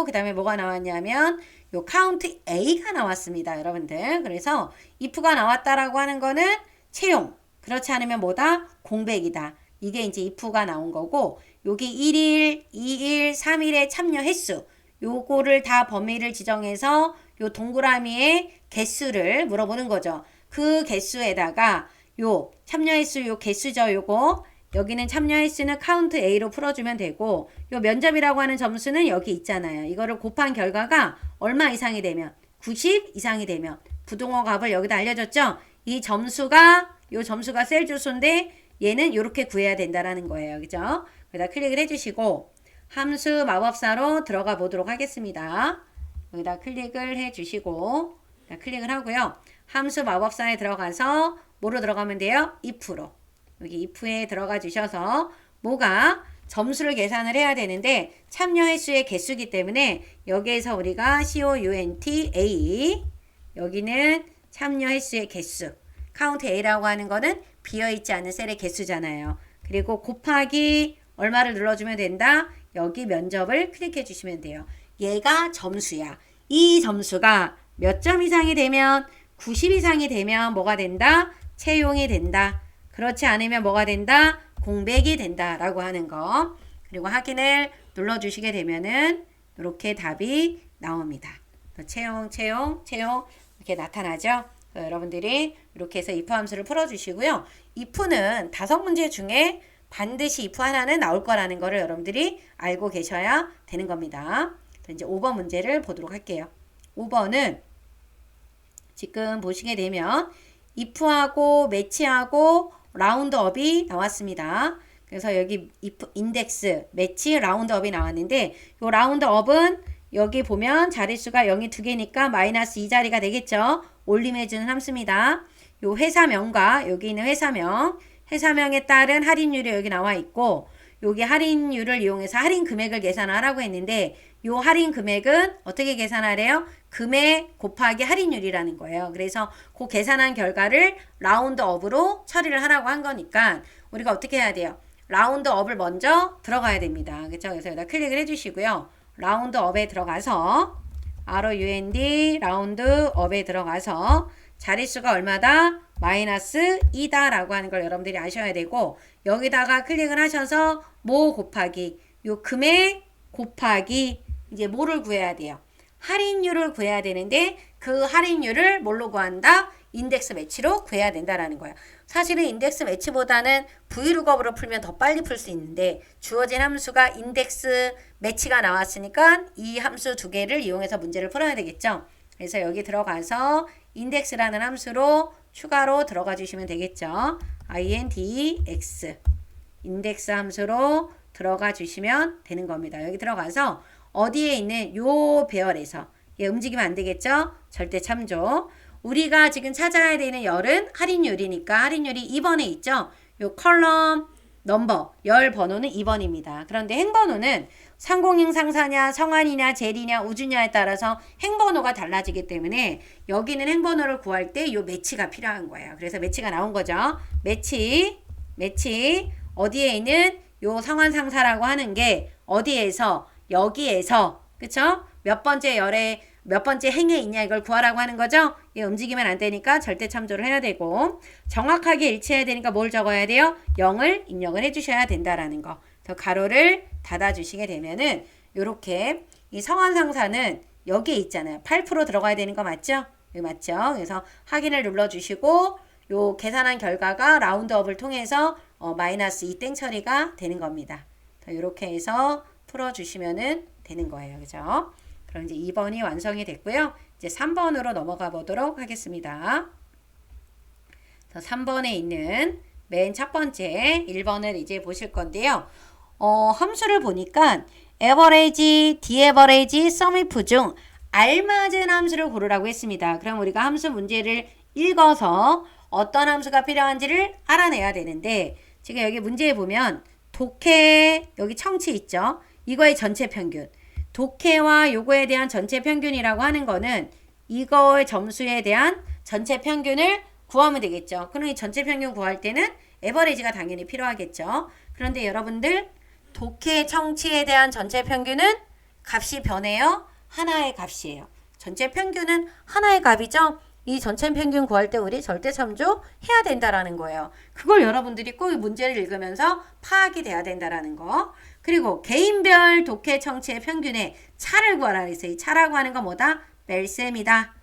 그 다음에 뭐가 나왔냐면 요 count a가 나왔습니다, 여러분들. 그래서 if가 나왔다라고 하는 거는 채용. 그렇지 않으면 뭐다? 공백이다. 이게 이제 if가 나온 거고 여기 1일, 2일, 3일의 참여 횟수 요거를 다 범위를 지정해서 요 동그라미의 개수를 물어보는 거죠. 그 개수에다가 요 참여 횟수 요 개수죠. 요거 여기는 참여 횟수는 count A로 풀어주면 되고 요 면접이라고 하는 점수는 여기 있잖아요. 이거를 곱한 결과가 얼마 이상이 되면 90 이상이 되면 부등호 값을 여기다 알려줬죠. 이 점수가 요 점수가 셀 주소인데 얘는 이렇게 구해야 된다라는 거예요. 그죠? 여기다 클릭을 해주시고 함수 마법사로 들어가 보도록 하겠습니다. 여기다 클릭을 해주시고 클릭을 하고요. 함수 마법사에 들어가서 뭐로 들어가면 돼요? if로. 여기 if에 들어가 주셔서 뭐가 점수를 계산을 해야 되는데 참여 횟수의 개수기 때문에 여기에서 우리가 count A 여기는 참여 횟수의 개수. 카운트 A라고 하는 거는 비어있지 않은 셀의 개수잖아요. 그리고 곱하기 얼마를 눌러주면 된다? 여기 면접을 클릭해 주시면 돼요. 얘가 점수야. 이 점수가 몇 점 이상이 되면 90 이상이 되면 뭐가 된다? 채용이 된다. 그렇지 않으면 뭐가 된다? 공백이 된다 라고 하는 거. 그리고 확인을 눌러주시게 되면은 이렇게 답이 나옵니다. 채용 이렇게 나타나죠. 여러분들이 이렇게 해서 if 함수를 풀어주시고요. if는 5문제 중에 반드시 if 하나는 나올 거라는 거를 여러분들이 알고 계셔야 되는 겁니다. 이제 5번 문제를 보도록 할게요. 5번은 지금 보시게 되면 if하고 매치하고 라운드업이 나왔습니다. 그래서 여기 if 인덱스, 매치, 라운드업이 나왔는데 이 라운드업은 여기 보면 자릿수가 0이 2개니까 마이너스 2자리가 되겠죠. 올림해주는 함수입니다. 요 회사명과 여기 있는 회사명에 따른 할인율이 여기 나와 있고 여기 할인율을 이용해서 할인 금액을 계산하라고 했는데 요 할인 금액은 어떻게 계산하래요? 금액 곱하기 할인율이라는 거예요. 그래서 그 계산한 결과를 라운드업으로 처리를 하라고 한 거니까 우리가 어떻게 해야 돼요? 라운드업을 먼저 들어가야 됩니다. 그렇죠? 그래서 여기다 클릭을 해주시고요. 라운드업에 들어가서 ROUND 라운드업에 들어가서 자릿수가 얼마다? 마이너스 2다 라고 하는 걸 여러분들이 아셔야 되고 여기다가 클릭을 하셔서 뭐 곱하기 요 금액 곱하기 이제 뭐를 구해야 돼요? 할인율을 구해야 되는데 그 할인율을 뭘로 구한다? 인덱스 매치로 구해야 된다라는 거예요. 사실은 인덱스 매치보다는 VLOOKUP으로 풀면 더 빨리 풀 수 있는데 주어진 함수가 인덱스 매치가 나왔으니까 이 함수 두 개를 이용해서 문제를 풀어야 되겠죠. 그래서 여기 들어가서 인덱스라는 함수로 추가로 들어가 주시면 되겠죠. INDX 인덱스 함수로 들어가 주시면 되는 겁니다. 여기 들어가서 어디에 있는 요 배열에서 얘 움직이면 안 되겠죠? 절대 참조. 우리가 지금 찾아야 되는 열은 할인율이니까 할인율이 2번에 있죠? 요 컬럼 넘버 열 번호는 2번입니다. 그런데 행번호는 상공인 상사냐 성환이냐 제리냐 우주냐에 따라서 행번호가 달라지기 때문에 여기는 행번호를 구할 때 요 매치가 필요한 거예요. 그래서 매치가 나온 거죠. 매치 어디에 있는 요 성환 상사라고 하는 게 어디에서 여기에서 그쵸? 몇 번째 열에 몇 번째 행에 있냐 이걸 구하라고 하는 거죠. 얘 움직이면 안 되니까 절대 참조를 해야 되고 정확하게 일치해야 되니까 뭘 적어야 돼요? 0을 입력을 해주셔야 된다라는 거. 더 가로를 닫아주시게 되면은 요렇게 이 성환 상사는 여기에 있잖아요. 8% 들어가야 되는 거 맞죠? 여기 맞죠? 그래서 확인을 눌러주시고 요 계산한 결과가 라운드업을 통해서 마이너스 2땡 처리가 되는 겁니다. 이렇게 해서 풀어주시면은 되는 거예요. 그죠? 그럼 이제 2번이 완성이 됐고요. 이제 3번으로 넘어가 보도록 하겠습니다. 3번에 있는 맨 첫 번째 1번을 이제 보실 건데요. 함수를 보니까 average, daverage, sumif 중 알맞은 함수를 고르라고 했습니다. 그럼 우리가 함수 문제를 읽어서 어떤 함수가 필요한지를 알아내야 되는데 지금 여기 문제에 보면 독해 여기 청치 있죠. 이거의 전체 평균. 독해와 요거에 대한 전체 평균이라고 하는 거는 이거의 점수에 대한 전체 평균을 구하면 되겠죠. 그럼 이 전체 평균 구할 때는 에버리지가 당연히 필요하겠죠. 그런데 여러분들 독해 청치에 대한 전체 평균은 값이 변해요. 하나의 값이에요. 전체 평균은 하나의 값이죠. 이 전체 평균 구할 때 우리 절대 참조해야 된다라는 거예요. 그걸 여러분들이 꼭 문제를 읽으면서 파악이 돼야 된다라는 거. 그리고 개인별 독해 청취의 평균의 차를 구하라 그랬어요. 이 차라고 하는 건 뭐다? 뺄셈이다.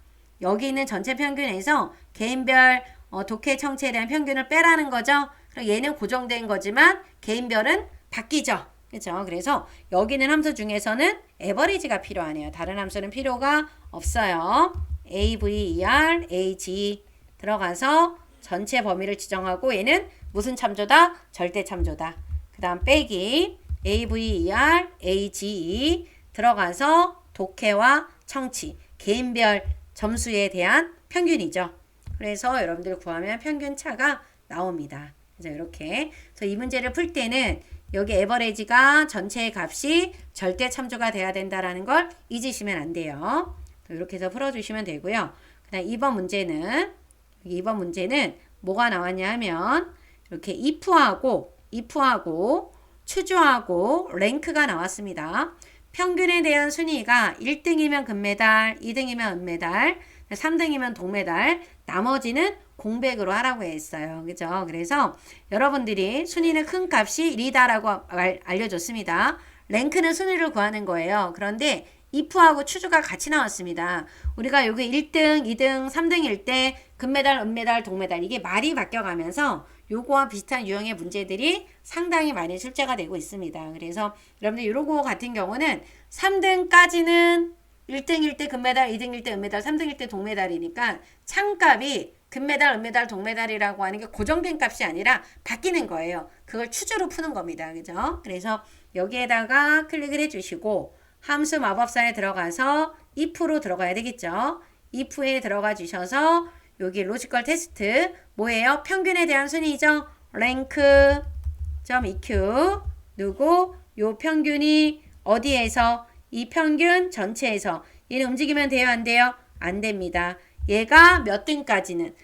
여기 있는 전체 평균에서 개인별 독해 청취에 대한 평균을 빼라는 거죠. 그럼 얘는 고정된 거지만 개인별은 바뀌죠. 그렇죠? 그래서 여기 있는 함수 중에서는 에버리지가 필요하네요. 다른 함수는 필요가 없어요. AVER, AG 들어가서 전체 범위를 지정하고 얘는 무슨 참조다? 절대 참조다. 그 다음 빼기 AVER, AGE 들어가서 독해와 청취, 개인별 점수에 대한 평균이죠. 그래서 여러분들 구하면 평균차가 나옵니다. 그래서 이렇게 그래서 이 문제를 풀 때는 여기 에버리지가 전체의 값이 절대 참조가 돼야 된다라는 걸 잊으시면 안 돼요. 이렇게 해서 풀어주시면 되고요. 그 그다음 2번 문제는 뭐가 나왔냐 하면 이렇게 if하고 추주하고 랭크가 나왔습니다. 평균에 대한 순위가 1등이면 금메달, 2등이면 은메달, 3등이면 동메달, 나머지는 공백으로 하라고 했어요. 그죠? 그래서 여러분들이 순위는 큰 값이 1이다라고 알려줬습니다. 랭크는 순위를 구하는 거예요. 그런데 if하고 추주가 같이 나왔습니다. 우리가 여기 1등, 2등, 3등일 때 금메달, 은메달, 동메달 이게 말이 바뀌어가면서 요거와 비슷한 유형의 문제들이 상당히 많이 출제가 되고 있습니다. 그래서 여러분들 요거 같은 경우는 3등까지는 1등일 때 금메달, 2등일 때 은메달, 3등일 때 동메달이니까 창값이 금메달, 은메달, 동메달이라고 하는 게 고정된 값이 아니라 바뀌는 거예요. 그걸 추주로 푸는 겁니다. 그죠? 그래서 여기에다가 클릭을 해주시고 함수 마법사에 들어가서 if로 들어가야 되겠죠. if에 들어가 주셔서 여기 로지컬 테스트 뭐예요? 평균에 대한 순위죠. rank.eq 누구? 요 평균이 어디에서? 이 평균 전체에서 얘는 움직이면 돼요? 안 돼요? 안 됩니다. 얘가 몇 등까지는?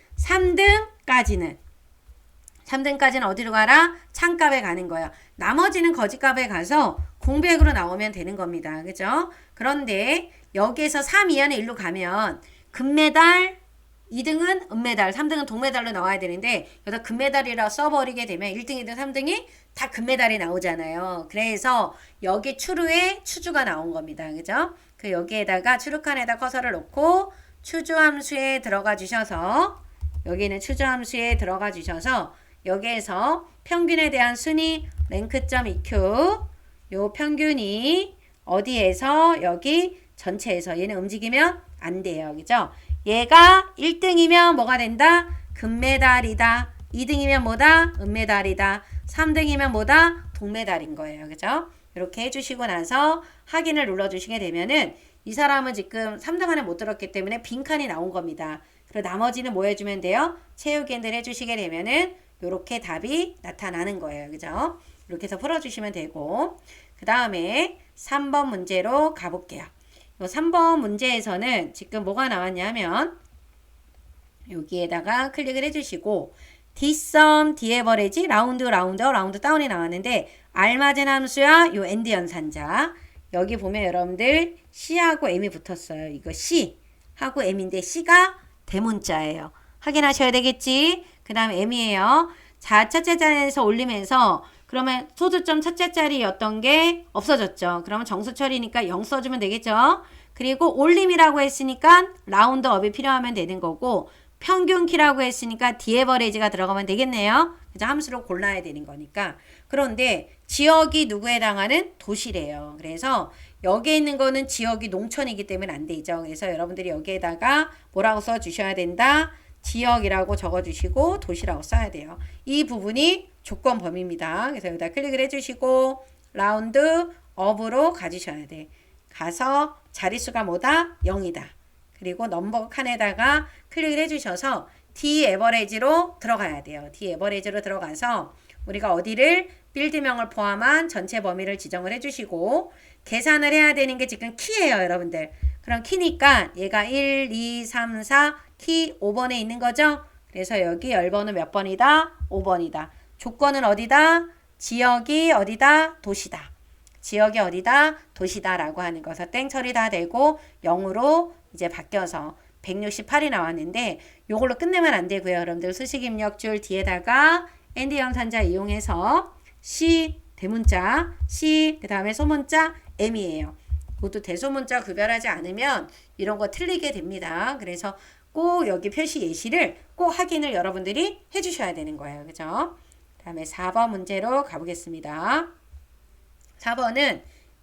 3등까지는 어디로 가라? 창값에 가는 거예요. 나머지는 거짓값에 가서 공백으로 나오면 되는 겁니다. 그죠? 그런데 여기에서 3 이하는 1로 가면 금메달, 2등은 은메달, 3등은 동메달로 나와야 되는데 여기다 금메달이라 써버리게 되면 1등, 2등, 3등이 다 금메달이 나오잖아요. 그래서 여기 추루에 추주가 나온 겁니다. 그죠? 그 여기에다가 추루칸에다 커서를 놓고 추주함수에 들어가 주셔서 여기는 추주함수에 들어가 주셔서 여기에서 평균에 대한 순위 rank.eq 요 평균이 어디에서 여기 전체에서 얘는 움직이면 안 돼요. 그죠? 얘가 1등이면 뭐가 된다? 금메달이다. 2등이면 뭐다? 은메달이다. 3등이면 뭐다? 동메달인 거예요. 그죠? 이렇게 해주시고 나서 확인을 눌러주시게 되면은 이 사람은 지금 3등 안에 못 들었기 때문에 빈칸이 나온 겁니다. 그리고 나머지는 뭐 해주면 돼요? 채우기를 해주시게 되면은 이렇게 답이 나타나는 거예요. 그죠? 이렇게 해서 풀어주시면 되고 그 다음에 3번 문제로 가볼게요. 요 3번 문제에서는 지금 뭐가 나왔냐면 여기에다가 클릭을 해주시고 dsum, daverage, 라운드 다운이 나왔는데 알맞은 함수야 요 end 연산자 여기 보면 여러분들 C하고 M이 붙었어요. 이거 C하고 M인데 C가 대문자예요. 확인하셔야 되겠지? 그 다음 M이에요. 자, 첫째 자리에서 올리면서 그러면 소수점 첫째 자리였던 게 없어졌죠. 그러면 정수 처리니까 0 써주면 되겠죠. 그리고 올림이라고 했으니까 라운드업이 필요하면 되는 거고 평균 키라고 했으니까 디에버레이지가 들어가면 되겠네요. 그래서 함수로 골라야 되는 거니까. 그런데 지역이 누구에 해당하는 도시래요. 그래서 여기에 있는 거는 지역이 농촌이기 때문에 안 되죠. 그래서 여러분들이 여기에다가 뭐라고 써 주셔야 된다. 지역이라고 적어주시고 도시라고 써야 돼요. 이 부분이 조건 범위입니다. 그래서 여기다 클릭을 해주시고 라운드 업으로 가주셔야 돼. 가서 자릿수가 뭐다? 0이다. 그리고 넘버 칸에다가 클릭을 해주셔서 D에버리지로 들어가야 돼요. D에버리지로 들어가서 우리가 어디를 필드명을 포함한 전체 범위를 지정을 해주시고 계산을 해야 되는 게 지금 키예요. 여러분들. 그럼 키니까 얘가 1, 2, 3, 4 키 5번에 있는 거죠. 그래서 여기 열번은 몇 번이다? 5번이다. 조건은 어디다? 지역이 어디다? 도시다. 지역이 어디다? 도시다 라고 하는 거서 땡 처리 다 되고 0으로 이제 바뀌어서 168이 나왔는데 요걸로 끝내면 안 되고요. 여러분들 수식 입력줄 뒤에다가 and 연산자 이용해서 C 대문자 C 그 다음에 소문자 M이에요. 그것도 대소문자 구별하지 않으면 이런 거 틀리게 됩니다. 그래서 꼭 여기 표시 예시를 꼭 확인을 여러분들이 해주셔야 되는 거예요. 그죠? 그 다음에 4번 문제로 가보겠습니다. 4번은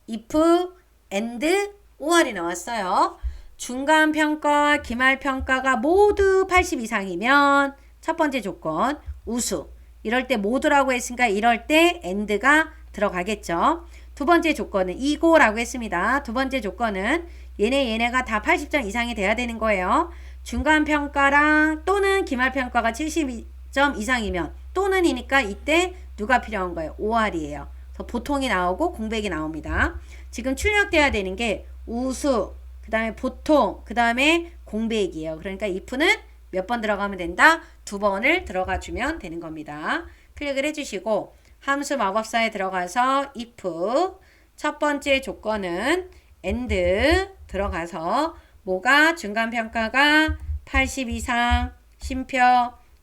if, and, or이 나왔어요. 중간평가, 기말평가가 모두 80 이상이면 첫 번째 조건 우수. 이럴 때 모두라고 했으니까 이럴 때 and가 들어가겠죠. 두 번째 조건은 이고라고 했습니다. 두 번째 조건은 얘네가 다 80점 이상이 돼야 되는 거예요. 중간평가랑 또는 기말평가가 70점 이상이면 또는이니까 이때 누가 필요한 거예요? OR이에요. 그래서 보통이 나오고 공백이 나옵니다. 지금 출력돼야 되는 게 우수, 그 다음에 보통, 그 다음에 공백이에요. 그러니까 if는 몇 번 들어가면 된다? 2번을 들어가 주면 되는 겁니다. 클릭을 해주시고 함수 마법사에 들어가서 if 첫 번째 조건은 and 들어가서 뭐가 중간평가가 80 이상 심표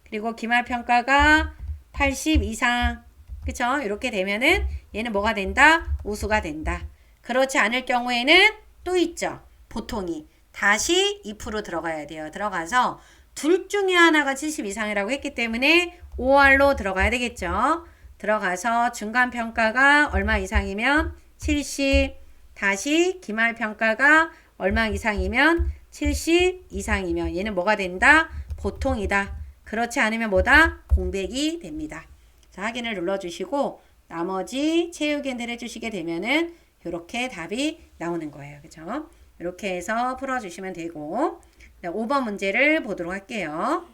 그리고 기말평가가 80 이상 그쵸? 이렇게 되면은 얘는 뭐가 된다? 우수가 된다. 그렇지 않을 경우에는 또 있죠. 보통이 다시 if로 들어가야 돼요. 들어가서 둘 중에 하나가 70 이상이라고 했기 때문에 OR로 들어가야 되겠죠. 들어가서 중간평가가 얼마 이상이면 70 다시 기말평가가 얼마 이상이면 70 이상이면 얘는 뭐가 된다? 보통이다. 그렇지 않으면 뭐다? 공백이 됩니다. 자, 확인을 눌러주시고 나머지 채우기를 해주시게 되면은 이렇게 답이 나오는 거예요. 그죠? 이렇게 해서 풀어주시면 되고 5번 문제를 보도록 할게요.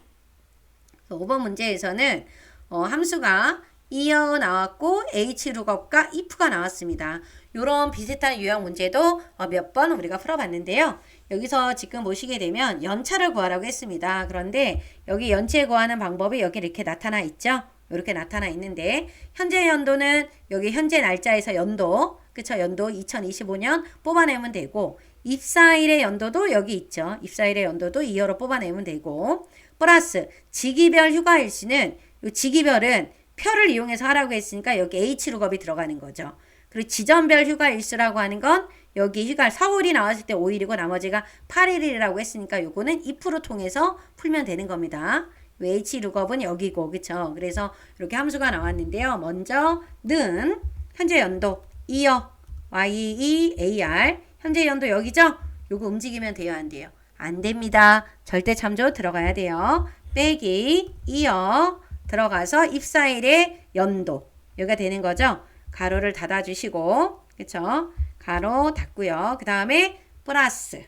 5번 문제에서는 함수가 이어 나왔고 hlookup과 if가 나왔습니다. 이런 비슷한 유형 문제도 몇 번 우리가 풀어봤는데요. 여기서 지금 보시게 되면 연차를 구하라고 했습니다. 그런데 여기 연체 구하는 방법이 여기 이렇게 나타나 있죠. 이렇게 나타나 있는데 현재 연도는 여기 현재 날짜에서 연도 그쵸? 연도 2025년 뽑아내면 되고 입사일의 연도도 여기 있죠. 입사일의 연도도 2여로 뽑아내면 되고 플러스 지기별 휴가일수는 이 지기별은 표를 이용해서 하라고 했으니까 여기 H룩업이 들어가는 거죠. 그리고 지점별 휴가 일수라고 하는 건 여기 휴가 서울이 나왔을 때 5일이고 나머지가 8일이라고 했으니까 요거는 if로 통해서 풀면 되는 겁니다. H룩업은 여기고 그쵸? 그래서 이렇게 함수가 나왔는데요. 먼저 는 현재 연도 이어 year 현재 연도 여기죠? 요거 움직이면 돼요 안 돼요? 안 됩니다. 절대 참조 들어가야 돼요. 빼기 이어 들어가서 입사일의 연도 여기가 되는 거죠. 가로를 닫아주시고 그쵸? 가로 닫고요. 그 다음에 플러스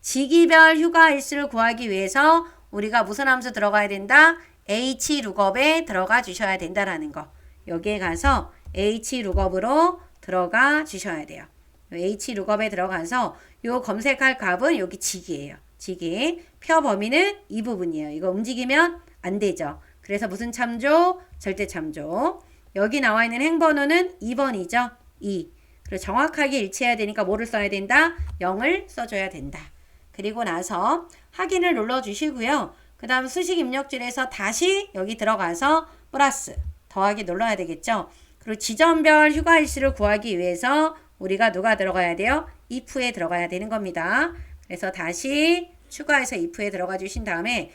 지기별 휴가 일수를 구하기 위해서 우리가 무슨 함수 들어가야 된다? hlookup에 들어가 주셔야 된다라는 거. 여기에 가서 hlookup으로 들어가 주셔야 돼요. hlookup에 들어가서 요 검색할 값은 여기 지기예요. 지기. 표 범위는 이 부분이에요. 이거 움직이면 안 되죠. 그래서 무슨 참조? 절대 참조. 여기 나와 있는 행번호는 2번이죠. 2. 그리고 정확하게 일치해야 되니까 뭐를 써야 된다? 0을 써줘야 된다. 그리고 나서 확인을 눌러주시고요. 그 다음 수식 입력줄에서 다시 여기 들어가서 플러스 더하기 눌러야 되겠죠. 그리고 지점별 휴가일수를 구하기 위해서 우리가 누가 들어가야 돼요? if에 들어가야 되는 겁니다. 그래서 다시 추가해서 if에 들어가 주신 다음에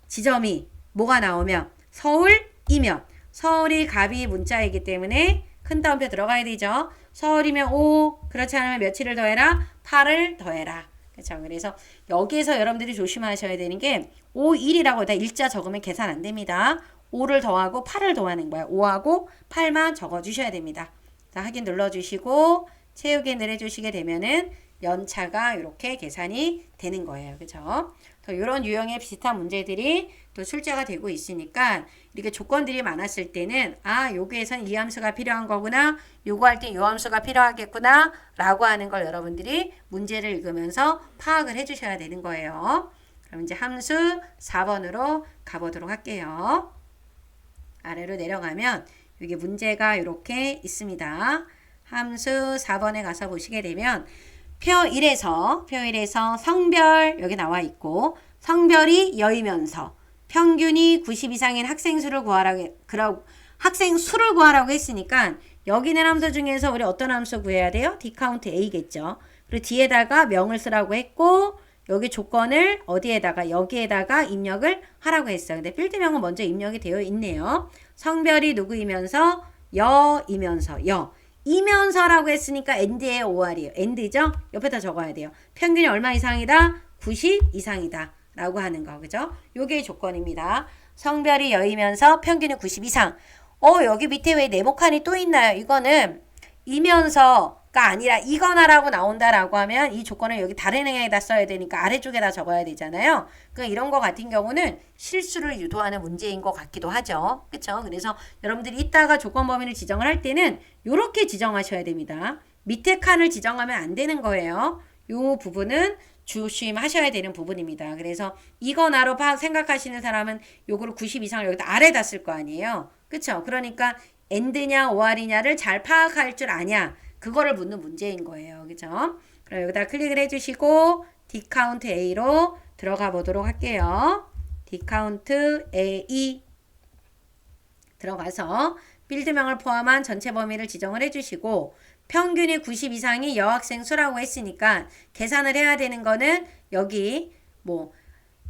지점이 뭐가 나오면 서울이면 서울이 갑이 문자이기 때문에 큰 따옴표 들어가야 되죠. 서울이면 5 그렇지 않으면 며칠을 더해라? 8을 더해라. 그렇죠. 그래서 여기에서 여러분들이 조심하셔야 되는 게 5, 1이라고 다 일자 적으면 계산 안 됩니다. 5를 더하고 8을 더하는 거야. 5하고 8만 적어주셔야 됩니다. 자, 확인 눌러주시고 채우기 내려주시게 되면은 연차가 이렇게 계산이 되는 거예요. 그죠? 또 이런 유형의 비슷한 문제들이 또 출제가 되고 있으니까 이렇게 조건들이 많았을 때는 여기에선 이 함수가 필요한 거구나. 요거 할 때 이 함수가 필요하겠구나. 라고 하는 걸 여러분들이 문제를 읽으면서 파악을 해주셔야 되는 거예요. 그럼 이제 함수 4번으로 가보도록 할게요. 아래로 내려가면 여기 문제가 이렇게 있습니다. 함수 4번에 가서 보시게 되면 표 1에서 성별 여기 나와 있고 성별이 여이면서 평균이 90 이상인 학생 수를 구하라고 했으니까 여기는 함수 중에서 우리 어떤 함수 구해야 돼요? dcount a겠죠. 그리고 뒤에다가 명을 쓰라고 했고 여기 조건을 어디에다가 여기에다가 입력을 하라고 했어요. 근데 필드명은 먼저 입력이 되어 있네요. 성별이 누구이면서 여이면서 이면서라고 했으니까 and의 or이에요. and죠? 옆에다 적어야 돼요. 평균이 얼마 이상이다? 90 이상이다. 라고 하는 거. 그죠? 요게 조건입니다. 성별이 여이면서 평균이 90 이상. 여기 밑에 왜 네모칸이 또 있나요? 이거는 이면서가 아니라 이거나라고 나온다라고 하면 이 조건을 여기 다른 행에다 써야 되니까 아래쪽에다 적어야 되잖아요. 그러니까 이런 거 같은 경우는 실수를 유도하는 문제인 것 같기도 하죠. 그쵸? 그래서 여러분들이 이따가 조건 범위를 지정을 할 때는 이렇게 지정하셔야 됩니다. 밑에 칸을 지정하면 안 되는 거예요. 이 부분은 조심하셔야 되는 부분입니다. 그래서 이거 나로 생각하시는 사람은 요거를 90 이상을 여기다 아래다 쓸 거 아니에요. 그쵸? 그러니까 and냐 or이냐를 잘 파악할 줄 아냐. 그거를 묻는 문제인 거예요. 그죠? 그럼 여기다 클릭을 해주시고 dcount A로 들어가 보도록 할게요. dcount A 들어가서 필드명을 포함한 전체 범위를 지정을 해주시고 평균이 90 이상이 여학생 수라고 했으니까 계산을 해야 되는 거는 여기 뭐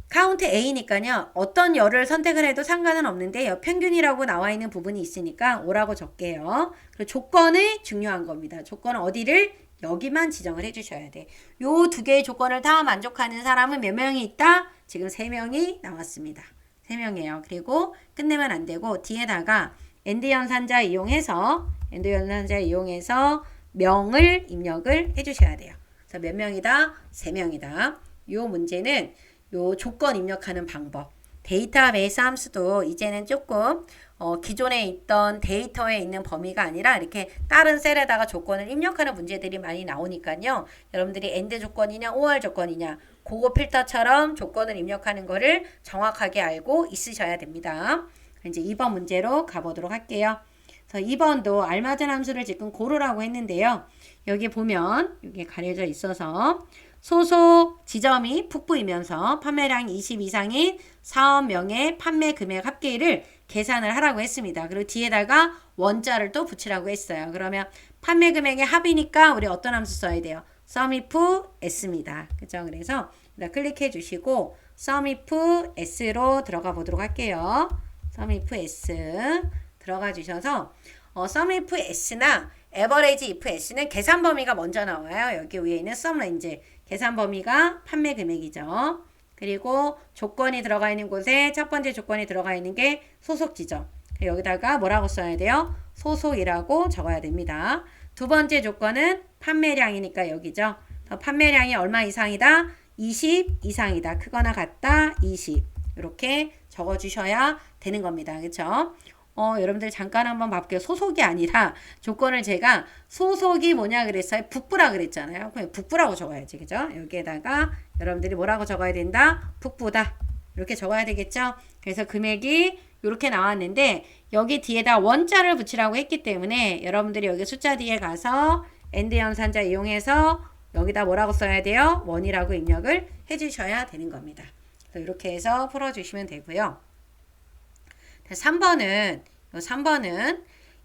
카운트 A니까요. 어떤 열을 선택을 해도 상관은 없는데 평균이라고 나와 있는 부분이 있으니까 5라고 적게요. 그리고 조건이 중요한 겁니다. 조건은 어디를? 여기만 지정을 해주셔야 돼. 요 두 개의 조건을 다 만족하는 사람은 몇 명이 있다? 지금 3명이 나왔습니다. 3명이에요. 그리고 끝내면 안 되고 뒤에다가 AND 연산자 이용해서 명을 입력을 해주셔야 돼요. 그래서 몇 명이다? 3명이다. 요 문제는 요 조건 입력하는 방법. 데이터베이스 함수도 이제는 조금 기존에 있던 데이터에 있는 범위가 아니라 이렇게 다른 셀에다가 조건을 입력하는 문제들이 많이 나오니까요. 여러분들이 AND 조건이냐 OR 조건이냐 그거 필터처럼 조건을 입력하는 거를 정확하게 알고 있으셔야 됩니다. 이제 2번 문제로 가보도록 할게요. 그래서 2번도 알맞은 함수를 지금 고르라고 했는데요. 여기 보면 이게 가려져 있어서 소속 지점이 북부이면서 판매량 20 이상인 사업명의 판매 금액 합계를 계산을 하라고 했습니다. 그리고 뒤에다가 원자를 또 붙이라고 했어요. 그러면 판매 금액의 합이니까 우리 어떤 함수 써야 돼요? SUMIF S입니다. 그죠? 그래서 클릭해 주시고 SUMIF S로 들어가 보도록 할게요. SUMIF S 들어가 주셔서 SUMIF S나 Average if S는 계산 범위가 먼저 나와요. 여기 위에 있는 sum range 계산 범위가 판매 금액이죠. 그리고 조건이 들어가 있는 곳에 첫 번째 조건이 들어가 있는 게 소속 지점. 여기다가 뭐라고 써야 돼요? 소속이라고 적어야 됩니다. 두 번째 조건은 판매량이니까 여기죠. 판매량이 얼마 이상이다? 20 이상이다. 크거나 같다? 20. 이렇게 적어주셔야 되는 겁니다. 그렇죠? 여러분들 잠깐 한번 봐볼게요. 소속이 아니라 조건을 제가 소속이 뭐냐 그랬어요? 북부라 그랬잖아요. 그냥 북부라고 적어야지. 그죠? 여기에다가 여러분들이 뭐라고 적어야 된다? 북부다. 이렇게 적어야 되겠죠? 그래서 금액이 이렇게 나왔는데 여기 뒤에다 원자를 붙이라고 했기 때문에 여러분들이 여기 숫자 뒤에 가서 AND 연산자 이용해서 여기다 뭐라고 써야 돼요? 원이라고 입력을 해주셔야 되는 겁니다. 그래서 이렇게 해서 풀어주시면 되고요. 3번은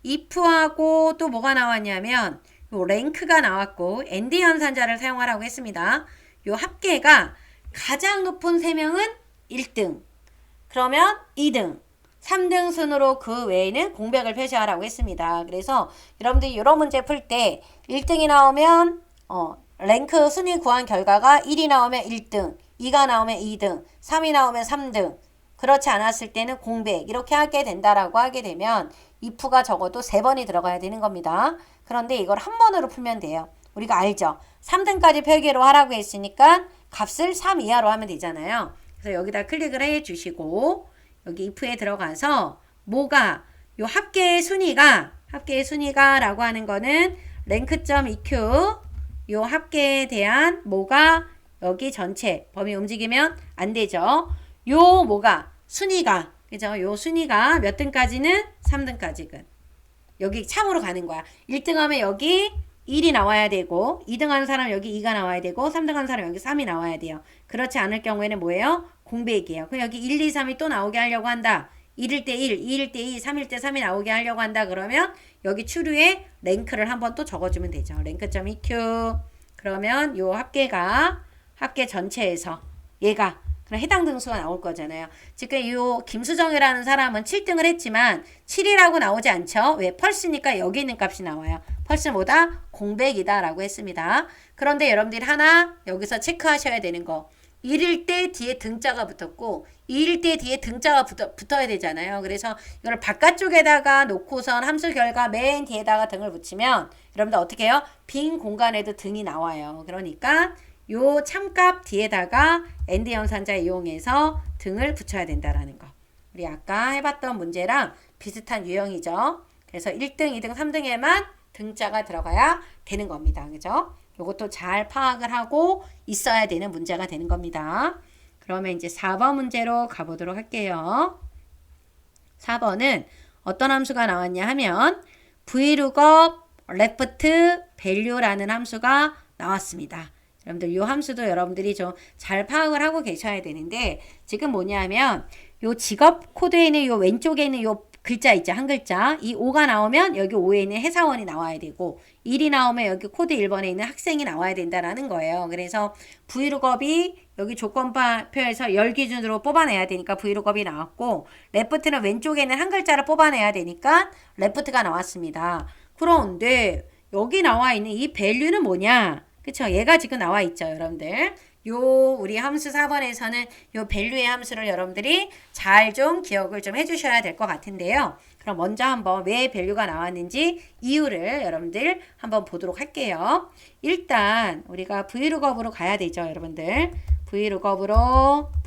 if하고 또 뭐가 나왔냐면 요 랭크가 나왔고 AND 연산자를 사용하라고 했습니다. 요 합계가 가장 높은 3명은 1등, 그러면 2등, 3등 순으로 그 외에는 공백을 표시하라고 했습니다. 그래서 여러분들이 이런 문제 풀 때 1등이 나오면 랭크 순위 구한 결과가 1이 나오면 1등, 2가 나오면 2등, 3이 나오면 3등, 그렇지 않았을 때는 공백 이렇게 하게 된다라고 하게 되면 if가 적어도 3번이 들어가야 되는 겁니다. 그런데 이걸 한 번으로 풀면 돼요. 우리가 알죠? 3등까지 표기로 하라고 했으니까 값을 3 이하로 하면 되잖아요. 그래서 여기다 클릭을 해 주시고 여기 if에 들어가서 뭐가 요 합계의 순위가 라고 하는 거는 랭크.eq 요 합계에 대한 뭐가 여기 전체 범위 움직이면 안 되죠. 요 뭐가 순위가 그죠? 요 순위가 몇 등까지는 3등까지는 여기 참으로 가는 거야. 1등 하면 여기 1이 나와야 되고 2등 하는 사람 여기 2가 나와야 되고 3등 하는 사람 여기 3이 나와야 돼요. 그렇지 않을 경우에는 뭐예요? 공백이에요. 그럼 여기 1, 2, 3이 또 나오게 하려고 한다. 1일 때 1, 2일 때 2, 3일 때 3이 나오게 하려고 한다. 그러면 여기 추류에 랭크를 한번 또 적어주면 되죠. 랭크.eq 그러면 요 합계 전체에서 얘가 그럼 해당 등수가 나올 거잖아요. 지금 이 김수정이라는 사람은 7등을 했지만 7이라고 나오지 않죠. 왜? 펄스니까 여기 있는 값이 나와요. 펄스 뭐다? 공백이다 라고 했습니다. 그런데 여러분들이 하나 여기서 체크하셔야 되는 거 1일 때 뒤에 등자가 붙었고 2일 때 뒤에 등자가 붙어야 되잖아요. 그래서 이걸 바깥쪽에다가 놓고선 함수 결과 맨 뒤에다가 등을 붙이면 여러분들 어떻게 해요? 빈 공간에도 등이 나와요. 그러니까 요 참값 뒤에다가 AND 연산자 이용해서 등을 붙여야 된다라는 거. 우리 아까 해봤던 문제랑 비슷한 유형이죠. 그래서 1등, 2등, 3등에만 등자가 들어가야 되는 겁니다. 그죠? 요것도 잘 파악을 하고 있어야 되는 문제가 되는 겁니다. 그러면 이제 4번 문제로 가보도록 할게요. 4번은 어떤 함수가 나왔냐 하면 vlookup left value라는 함수가 나왔습니다. 여러분들 이 함수도 여러분들이 좀 잘 파악을 하고 계셔야 되는데 지금 뭐냐면 요 직업 코드에 있는 요 왼쪽에 있는 요 글자 있죠. 한 글자. 이 5가 나오면 여기 5에 있는 회사원이 나와야 되고 1이 나오면 여기 코드 1번에 있는 학생이 나와야 된다라는 거예요. 그래서 vlookup이 여기 조건표에서 열 기준으로 뽑아내야 되니까 vlookup이 나왔고 left는 왼쪽에 있는 한 글자를 뽑아내야 되니까 left가 나왔습니다. 그런데 여기 나와 있는 이 value는 뭐냐? 그쵸? 얘가 지금 나와 있죠, 여러분들. 요 우리 함수 4번에서는 요 value의 함수를 여러분들이 잘 좀 기억을 좀 해주셔야 될 것 같은데요. 그럼 먼저 한번 왜 value가 나왔는지 이유를 여러분들 한번 보도록 할게요. 일단 우리가 vlookup으로 가야 되죠, 여러분들.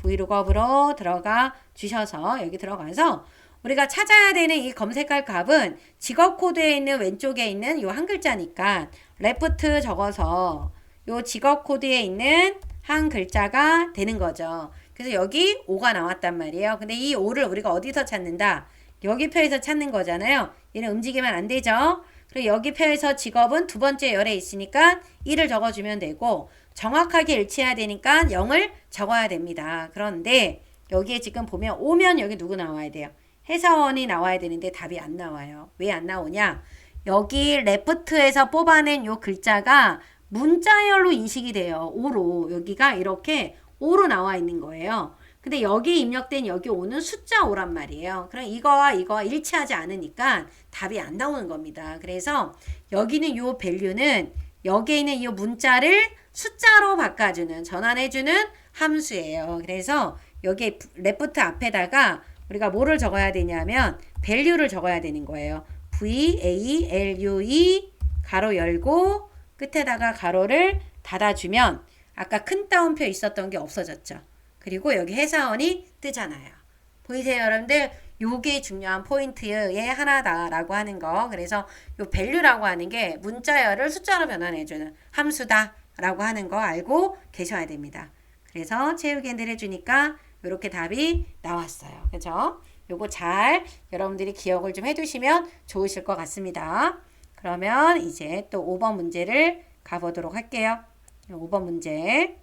vlookup으로 들어가 주셔서 여기 들어가서 우리가 찾아야 되는 이 검색할 값은 직업 코드에 있는 왼쪽에 있는 요 한 글자니까 left 적어서 요 직업 코드에 있는 한 글자가 되는 거죠. 그래서 여기 5가 나왔단 말이에요. 근데 이 5를 우리가 어디서 찾는다? 여기 표에서 찾는 거잖아요. 얘는 움직이면 안 되죠. 그리고 여기 표에서 직업은 두 번째 열에 있으니까 1을 적어주면 되고 정확하게 일치해야 되니까 0을 적어야 됩니다. 그런데 여기에 지금 보면 오면 여기 누구 나와야 돼요? 회사원이 나와야 되는데 답이 안 나와요. 왜 안 나오냐? 여기 레프트에서 뽑아낸 요 글자가 문자열로 인식이 돼요. 5로. 여기가 이렇게 5로 나와 있는 거예요. 근데 여기 입력된 여기 5는 숫자 5란 말이에요. 그럼 이거와 일치하지 않으니까 답이 안 나오는 겁니다. 그래서 여기는 요 value는 여기에 있는 이 문자를 숫자로 바꿔주는, 전환해주는 함수예요. 그래서 여기 left 앞에다가 우리가 뭐를 적어야 되냐면 value를 적어야 되는 거예요. value 가로 열고 끝에다가 가로를 닫아주면 아까 큰 따옴표 있었던 게 없어졌죠. 그리고 여기 회사원이 뜨잖아요. 보이세요, 여러분들? 요게 중요한 포인트의 하나다라고 하는 거. 그래서 요 value라고 하는 게 문자열을 숫자로 변환해주는 함수다라고 하는 거 알고 계셔야 됩니다. 그래서 채우기엔들 해주니까 이렇게 답이 나왔어요. 그죠? 요거 잘 여러분들이 기억을 좀 해두시면 좋으실 것 같습니다. 그러면 이제 또 5번 문제를 가보도록 할게요. 5번 문제.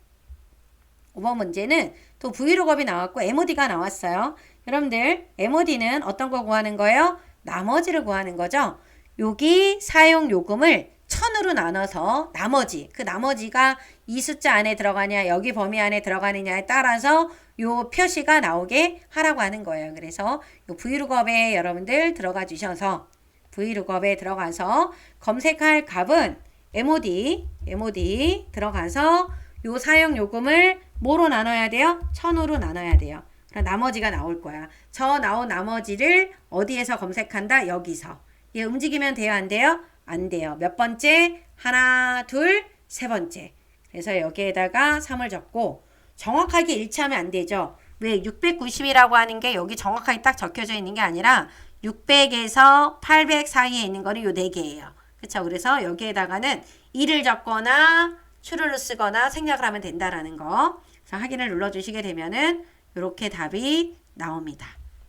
5번 문제는 또 vlookup이 나왔고 MOD가 나왔어요. 여러분들 MOD는 어떤 거 구하는 거예요? 나머지를 구하는 거죠. 여기 사용 요금을 1000으로 나눠서 나머지, 그 나머지가 이 숫자 안에 들어가냐 여기 범위 안에 들어가느냐에 따라서 요 표시가 나오게 하라고 하는 거예요. 그래서 요 vlookup에 여러분들 들어가 주셔서 vlookup에 들어가서 검색할 값은 MOD 들어가서 요 사용 요금을 뭐로 나눠야 돼요? 1000으로 나눠야 돼요. 그럼 나머지가 나올 거야. 저 나온 나머지를 어디에서 검색한다? 여기서. 얘 움직이면 돼요? 안 돼요? 안 돼요. 몇 번째? 하나, 둘, 세 번째. 그래서 여기에다가 3을 적고 정확하게 일치하면 안 되죠. 왜 690이라고 하는 게 여기 정확하게 딱 적혀져 있는 게 아니라 600에서 800 사이에 있는 거는 요 4개예요. 그쵸? 그래서 여기에다가는 1을 적거나 추르르 쓰거나 생략을 하면 된다라는 거. 그래서 확인을 눌러주시게 되면은 이렇게 답이 나옵니다.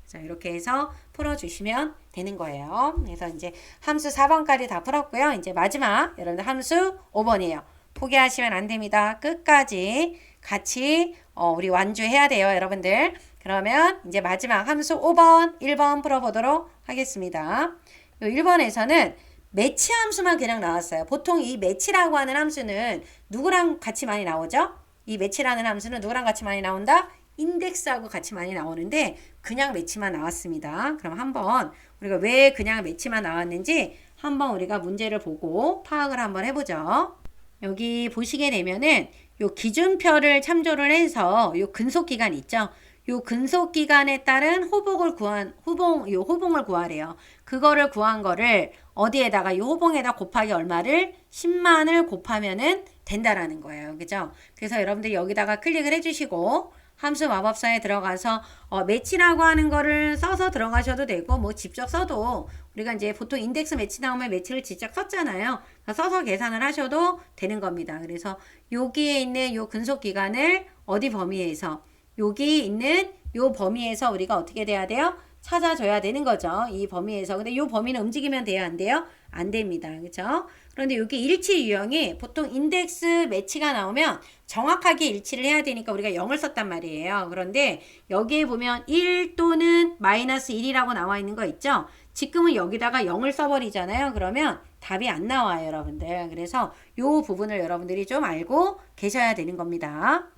그래서 이렇게 해서 풀어주시면 되는 거예요. 그래서 이제 함수 4번까지 다 풀었고요. 이제 마지막 여러분들 함수 5번이에요. 포기하시면 안 됩니다. 끝까지 같이 우리 완주해야 돼요, 여러분들. 그러면 이제 마지막 함수 5번, 1번 풀어보도록 하겠습니다. 1번에서는 매치 함수만 그냥 나왔어요. 보통 이 매치라고 하는 함수는 누구랑 같이 많이 나오죠? 이 매치라는 함수는 누구랑 같이 많이 나온다? 인덱스하고 같이 많이 나오는데 그냥 매치만 나왔습니다. 그럼 한번 우리가 왜 그냥 매치만 나왔는지 한번 우리가 문제를 보고 파악을 한번 해보죠. 여기 보시게 되면은 요 기준표를 참조를 해서 요 근속기간 있죠? 요 근속기간에 따른 호봉을 구하래요. 그거를 구한 거를 어디에다가 이 호봉에다 곱하기 얼마를 10만을 곱하면은 된다라는 거예요. 그죠? 그래서 여러분들이 여기다가 클릭을 해주시고 함수 마법사에 들어가서 매치라고 하는 거를 써서 들어가셔도 되고 뭐 직접 써도 우리가 이제 보통 인덱스 매치 나오면 매치를 직접 썼잖아요. 써서 계산을 하셔도 되는 겁니다. 그래서 여기에 있는 요 근속 기간을 어디 범위에서 여기 있는 요 범위에서 우리가 어떻게 돼야 돼요? 찾아줘야 되는 거죠. 이 범위에서. 근데 이 범위는 움직이면 돼요? 안 돼요? 안 됩니다. 그렇죠? 그런데 여기 일치 유형이 보통 인덱스 매치가 나오면 정확하게 일치를 해야 되니까 우리가 0을 썼단 말이에요. 그런데 여기에 보면 1 또는 마이너스 1이라고 나와 있는 거 있죠? 지금은 여기다가 0을 써버리잖아요. 그러면 답이 안 나와요, 여러분들. 그래서 이 부분을 여러분들이 좀 알고 계셔야 되는 겁니다.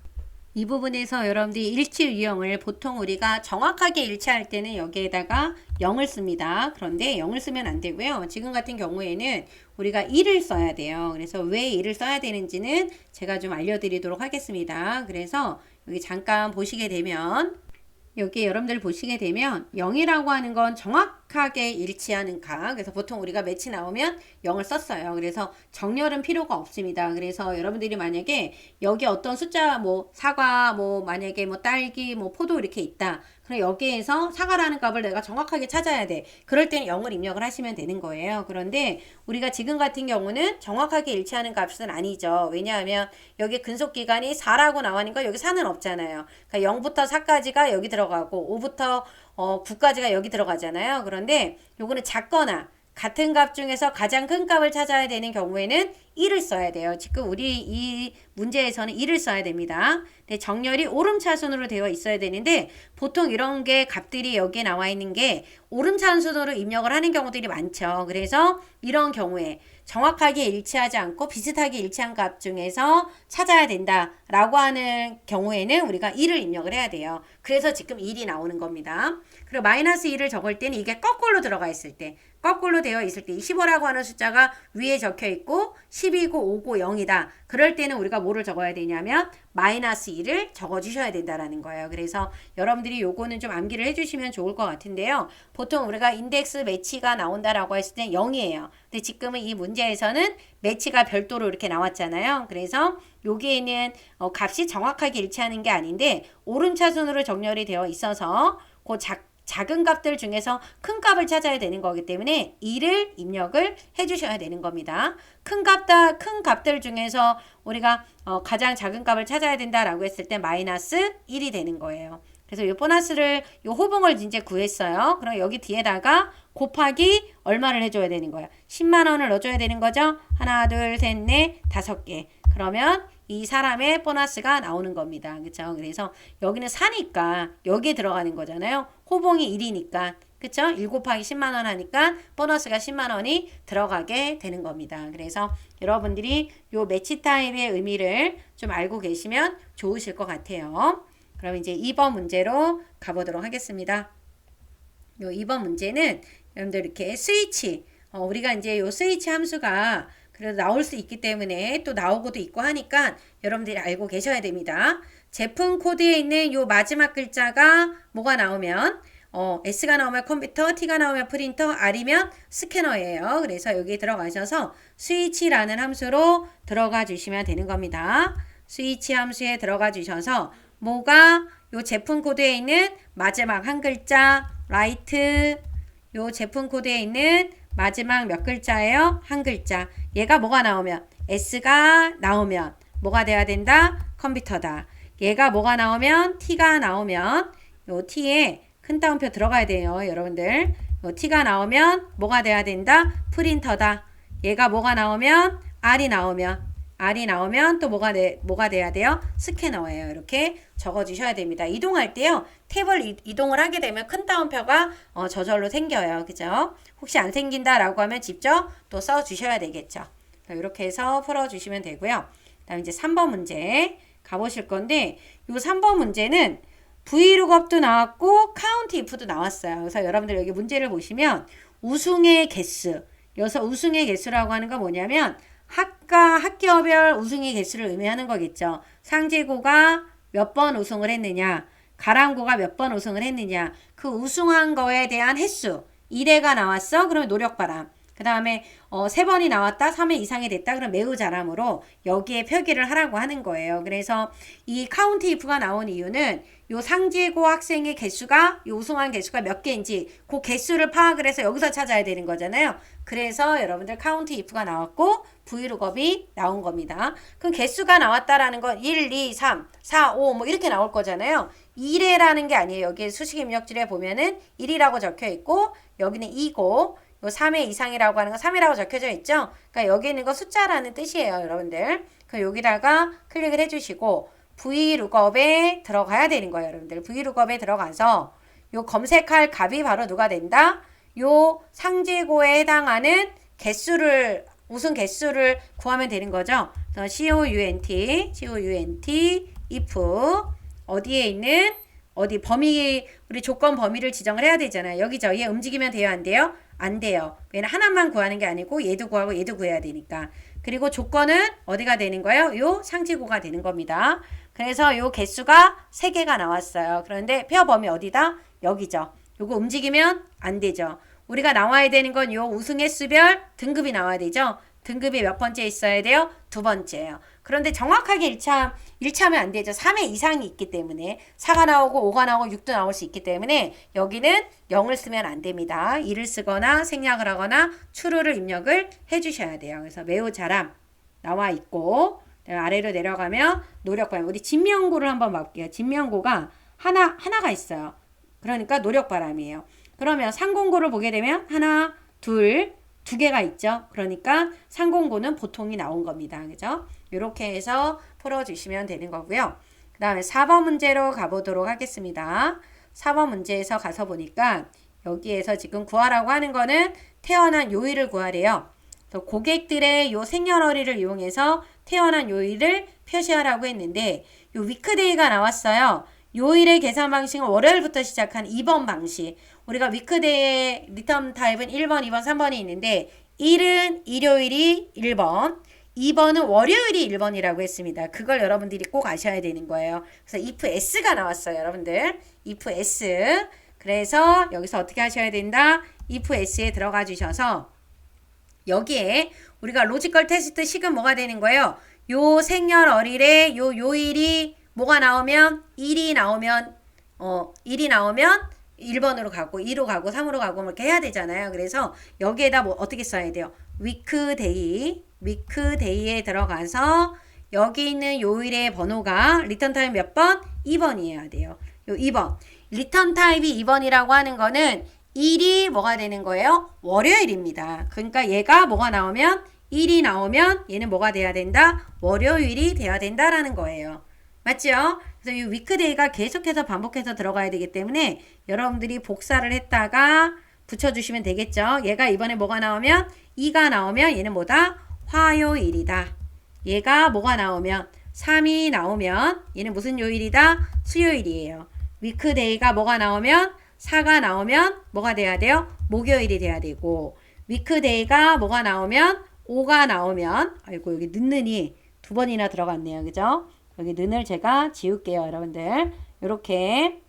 이 부분에서 여러분들이 일치 유형을 보통 우리가 정확하게 일치할 때는 여기에다가 0을 씁니다. 그런데 0을 쓰면 안 되고요. 지금 같은 경우에는 우리가 1을 써야 돼요. 그래서 왜 1을 써야 되는지는 제가 좀 알려드리도록 하겠습니다. 그래서 여기 잠깐 보시게 되면 여기 여러분들 보시게 되면 0이라고 하는 건 정확하게 일치하는 각. 그래서 보통 우리가 매치 나오면 0을 썼어요. 그래서 정렬은 필요가 없습니다. 그래서 여러분들이 만약에 여기 어떤 숫자 뭐 사과 뭐 만약에 뭐 딸기 뭐 포도 이렇게 있다. 그럼 여기에서 사과라는 값을 내가 정확하게 찾아야 돼. 그럴 때는 0을 입력을 하시면 되는 거예요. 그런데 우리가 지금 같은 경우는 정확하게 일치하는 값은 아니죠. 왜냐하면 여기 근속기간이 4라고 나오니까 여기 4는 없잖아요. 그러니까 0부터 4까지가 여기 들어가고 5부터 9까지가 여기 들어가잖아요. 그런데 요거는 작거나 같은 값 중에서 가장 큰 값을 찾아야 되는 경우에는 1을 써야 돼요. 지금 우리 이 문제에서는 1을 써야 됩니다. 근데 정렬이 오름차순으로 되어 있어야 되는데 보통 이런 게 값들이 여기에 나와 있는 게 오름차순으로 입력을 하는 경우들이 많죠. 그래서 이런 경우에 정확하게 일치하지 않고 비슷하게 일치한 값 중에서 찾아야 된다라고 하는 경우에는 우리가 1을 입력을 해야 돼요. 그래서 지금 1이 나오는 겁니다. 그리고 마이너스 1을 적을 때는 이게 거꾸로 들어가 있을 때 거꾸로 되어 있을 때 25라고 하는 숫자가 위에 적혀 있고 10이고 5고 0이다. 그럴 때는 우리가 뭐를 적어야 되냐면 마이너스 1을 적어주셔야 된다라는 거예요. 그래서 여러분들이 요거는 좀 암기를 해주시면 좋을 것 같은데요. 보통 우리가 인덱스 매치가 나온다라고 했을 때 0이에요. 근데 지금은 이 문제에서는 매치가 별도로 이렇게 나왔잖아요. 그래서 여기에 있는 값이 정확하게 일치하는 게 아닌데 오름차순으로 정렬이 되어 있어서 그 작은 값들 중에서 큰 값을 찾아야 되는 거기 때문에 2를 입력을 해주셔야 되는 겁니다. 큰 값들 중에서 우리가 가장 작은 값을 찾아야 된다라고 했을 때 마이너스 1이 되는 거예요. 그래서 이 보너스를 이 호봉을 이제 구했어요. 그럼 여기 뒤에다가 곱하기 얼마를 해줘야 되는 거예요? 10만 원을 넣어줘야 되는 거죠. 하나, 둘, 셋, 넷, 5개. 그러면 이 사람의 보너스가 나오는 겁니다. 그쵸? 그래서 여기는 4니까 여기에 들어가는 거잖아요. 호봉이 1이니까. 그쵸? 1 곱하기 10만 원 하니까 보너스가 10만 원이 들어가게 되는 겁니다. 그래서 여러분들이 요 매치 타입의 의미를 좀 알고 계시면 좋으실 것 같아요. 그럼 이제 2번 문제로 가보도록 하겠습니다. 요 2번 문제는 여러분들 이렇게 스위치, 우리가 이제 요 스위치 함수가 그래도 나올 수 있기 때문에 또 나오고도 있고 하니까 여러분들이 알고 계셔야 됩니다. 제품 코드에 있는 요 마지막 글자가 뭐가 나오면 S가 나오면 컴퓨터, T가 나오면 프린터, R이면 스캐너예요. 그래서 여기 들어가셔서 스위치라는 함수로 들어가 주시면 되는 겁니다. 스위치 함수에 들어가 주셔서 뭐가 요 제품 코드에 있는 마지막 한 글자 라이트, 요 제품 코드에 있는 마지막 몇 글자예요? 한 글자. 얘가 뭐가 나오면 S가 나오면 뭐가 돼야 된다? 컴퓨터다. 얘가 뭐가 나오면 T가 나오면 요 T에 큰 따옴표 들어가야 돼요. 여러분들. 요 T가 나오면 뭐가 돼야 된다? 프린터다. 얘가 뭐가 나오면 R이 나오면 또 뭐가 돼야 돼요? 스캐너예요. 이렇게 적어주셔야 됩니다. 이동할 때요. 탭을 이동을 하게 되면 큰 따옴표가 저절로 생겨요. 그죠? 혹시 안 생긴다라고 하면 직접 또 써주셔야 되겠죠. 이렇게 해서 풀어주시면 되고요. 그 다음 이제 3번 문제 가보실 건데 이 3번 문제는 V룩업도 나왔고 카운트 if도 나왔어요. 그래서 여러분들 여기 문제를 보시면 우승의 개수. 여기서 우승의 개수라고 하는 건 뭐냐면 학교별 우승의 개수를 의미하는 거겠죠. 상제고가 몇 번 우승을 했느냐, 가람고가 몇 번 우승을 했느냐, 그 우승한 거에 대한 횟수 1회가 나왔어. 그러면 노력바람 그 다음에 3번이 나왔다, 3회 이상이 됐다, 그럼 매우 잘함으로 여기에 표기를 하라고 하는 거예요. 그래서 이 카운트 if가 나온 이유는 요 상지고 학생의 개수가, 요 우승한 개수가 몇 개인지 그 개수를 파악을 해서 여기서 찾아야 되는 거잖아요. 그래서 여러분들 카운트 if가 나왔고 브이룩업이 나온 겁니다. 그럼 개수가 나왔다라는 건 1, 2, 3, 4, 5 뭐 이렇게 나올 거잖아요. 1회라는 게 아니에요. 여기 수식 입력줄에 보면은 1이라고 적혀 있고 여기는 2고 요 3회 이상이라고 하는 거 3이라고 적혀져 있죠. 그러니까 여기 있는 거 숫자라는 뜻이에요, 여러분들. 그럼 여기다가 클릭을 해주시고 브이룩업에 들어가야 되는 거예요, 여러분들. 브이룩업에 들어가서 요 검색할 값이 바로 누가 된다? 요 상지고에 해당하는 개수를 우승 개수를 구하면 되는 거죠. count if 어디에 있는 어디 범위 우리 조건 범위를 지정을 해야 되잖아요. 여기죠. 얘 움직이면 돼요, 안 돼요? 안 돼요. 얘는 하나만 구하는 게 아니고 얘도 구하고 얘도 구해야 되니까. 그리고 조건은 어디가 되는 거예요? 요 상지고가 되는 겁니다. 그래서 요 개수가 3개가 나왔어요. 그런데 페어 범위 어디다? 여기죠. 요거 움직이면 안 되죠. 우리가 나와야 되는 건 요 우승 횟수별 등급이 나와야 되죠. 등급이 몇 번째 있어야 돼요? 2번째예요. 그런데 정확하게 일치하면 안 되죠. 3회 이상이 있기 때문에 4가 나오고 5가 나오고 6도 나올 수 있기 때문에 여기는 0을 쓰면 안 됩니다. 2를 쓰거나 생략을 하거나 true를 입력을 해주셔야 돼요. 그래서 매우 잘함 나와 있고 아래로 내려가면 노력바람. 우리 진명고를 한번 볼게요. 진명고가 하나가 있어요. 그러니까 노력바람이에요. 그러면 상공고를 보게 되면 하나, 둘, 2개가 있죠. 그러니까 상공고는 보통이 나온 겁니다. 그죠? 이렇게 해서 풀어주시면 되는 거고요. 그 다음에 4번 문제로 가보도록 하겠습니다. 4번 문제에서 가서 보니까 여기에서 지금 구하라고 하는 거는 태어난 요일을 구하래요. 고객들의 요 생년월일을 이용해서 태어난 요일을 표시하라고 했는데 요 위크데이가 나왔어요. 요일의 계산 방식은 월요일부터 시작한 2번 방식. 우리가 위크데이의 리턴 타입은 1번, 2번, 3번이 있는데 1은 일요일이 1번, 2번은 월요일이 1번이라고 했습니다. 그걸 여러분들이 꼭 아셔야 되는 거예요. 그래서 if s가 나왔어요, 여러분들. if s. 그래서 여기서 어떻게 하셔야 된다? if s에 들어가 주셔서 여기에 우리가 로지컬 테스트 식은 뭐가 되는 거예요? 요 생년월일에 요 요일이 뭐가 나오면 1이 나오면 1번으로 가고 2로 가고 3으로 가고 이렇게 해야 되잖아요. 그래서 여기에다 뭐 어떻게 써야 돼요? 위크데이에 들어가서 여기 있는 요일의 번호가 리턴 타입 몇 번? 2번이어야 돼요. 요 2번. 리턴 타입이 2번이라고 하는 거는 1이 뭐가 되는 거예요? 월요일입니다. 그러니까 얘가 뭐가 나오면 1이 나오면 얘는 뭐가 돼야 된다? 월요일이 돼야 된다라는 거예요. 맞죠? 그래서 이 위크데이가 계속해서 반복해서 들어가야 되기 때문에 여러분들이 복사를 했다가 붙여주시면 되겠죠. 얘가 이번에 뭐가 나오면 2가 나오면 얘는 뭐다? 화요일이다. 얘가 뭐가 나오면 3이 나오면 얘는 무슨 요일이다? 수요일이에요. 위크데이가 뭐가 나오면 4가 나오면 뭐가 돼야 돼요? 목요일이 돼야 되고 위크데이가 뭐가 나오면 5가 나오면 아이고 여기 는이 2번이나 들어갔네요. 그죠? 여기 는을 제가 지울게요, 여러분들. 요렇게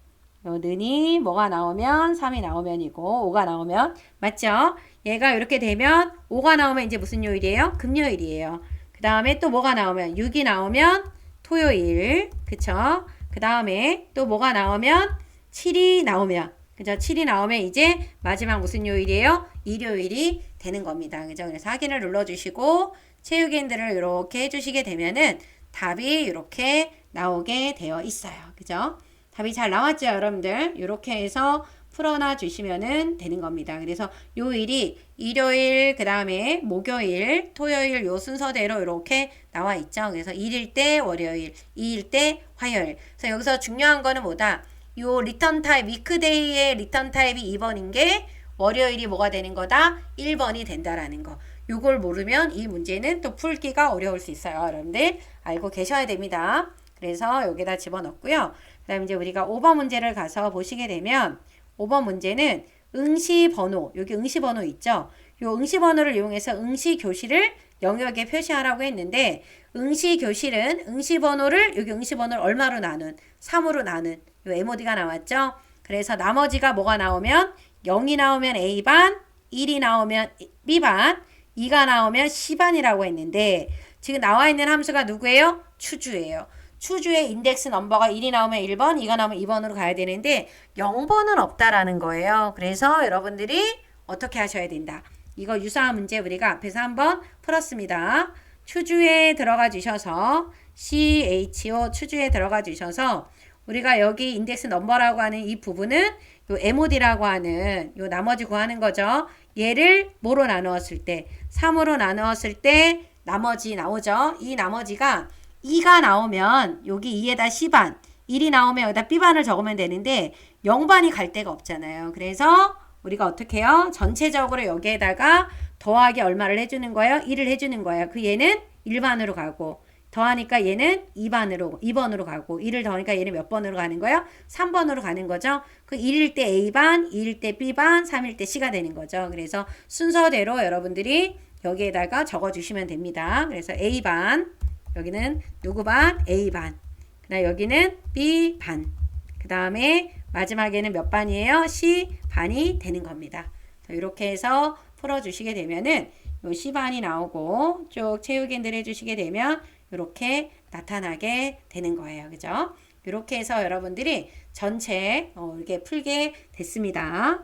요 는이 뭐가 나오면 3이 나오면이고 5가 나오면 맞죠? 얘가 이렇게 되면 5가 나오면 이제 무슨 요일이에요? 금요일이에요. 그 다음에 또 뭐가 나오면 6이 나오면 토요일. 그쵸? 그 다음에 또 뭐가 나오면 7이 나오면 그죠? 7이 나오면 이제 마지막 무슨 요일이에요? 일요일이 되는 겁니다. 그죠? 그래서 확인을 눌러주시고 체육인들을 이렇게 해주시게 되면은 답이 이렇게 나오게 되어 있어요. 그죠? 답이 잘 나왔죠, 여러분들? 이렇게 해서 풀어놔 주시면은 되는 겁니다. 그래서 요일이 일요일, 그 다음에 목요일, 토요일 요 순서대로 이렇게 나와 있죠. 그래서 1일 때 월요일, 2일 때 화요일. 그래서 여기서 중요한 거는 뭐다? 요 리턴 타입, 위크데이의 리턴 타입이 2번인 게 월요일이 뭐가 되는 거다? 1번이 된다라는 거. 요걸 모르면 이 문제는 또 풀기가 어려울 수 있어요. 여러분들 알고 계셔야 됩니다. 그래서 여기다 집어넣고요. 그 다음에 이제 우리가 5번 문제를 가서 보시게 되면 5번 문제는 응시번호, 여기 응시번호 있죠? 요 응시번호를 이용해서 응시교실을 영역에 표시하라고 했는데 응시교실은 응시번호를 여기 응시번호를 얼마로 나눈? 3으로 나눈 요 MOD가 나왔죠? 그래서 나머지가 뭐가 나오면 0이 나오면 A반, 1이 나오면 B반, 2가 나오면 C반이라고 했는데 지금 나와 있는 함수가 누구예요? 추주예요. 추주의 인덱스 넘버가 1이 나오면 1번, 2가 나오면 2번으로 가야 되는데 0번은 없다라는 거예요. 그래서 여러분들이 어떻게 하셔야 된다. 이거 유사한 문제 우리가 앞에서 한번 풀었습니다. 추주에 들어가 주셔서 CHO 추주에 들어가 주셔서 우리가 여기 인덱스 넘버라고 하는 이 부분은 요 MOD라고 하는 요 나머지 구하는 거죠. 얘를 뭐로 나누었을 때 3으로 나누었을 때 나머지 나오죠. 이 나머지가 2가 나오면 여기 2에다 C반 1이 나오면 여기다 B반을 적으면 되는데 0반이 갈 데가 없잖아요. 그래서 우리가 어떻게 해요? 전체적으로 여기에다가 더하기 얼마를 해주는 거예요? 1을 해주는 거예요. 그 얘는 1반으로 가고 더하니까 얘는 2번으로 가고 1을 더하니까 얘는 몇 번으로 가는 거예요? 3번으로 가는 거죠. 그 1일 때 A반, 2일 때 B반, 3일 때 C가 되는 거죠. 그래서 순서대로 여러분들이 여기에다가 적어주시면 됩니다. 그래서 A반, 여기는 누구 반? A반. 그다음 여기는 B반. 그 다음에 마지막에는 몇 반이에요? C반이 되는 겁니다. 이렇게 해서 풀어주시게 되면은 요 C반이 나오고 쭉 채우기를 해주시게 되면 이렇게 나타나게 되는 거예요. 그죠? 이렇게 해서 여러분들이 전체 이렇게 풀게 됐습니다.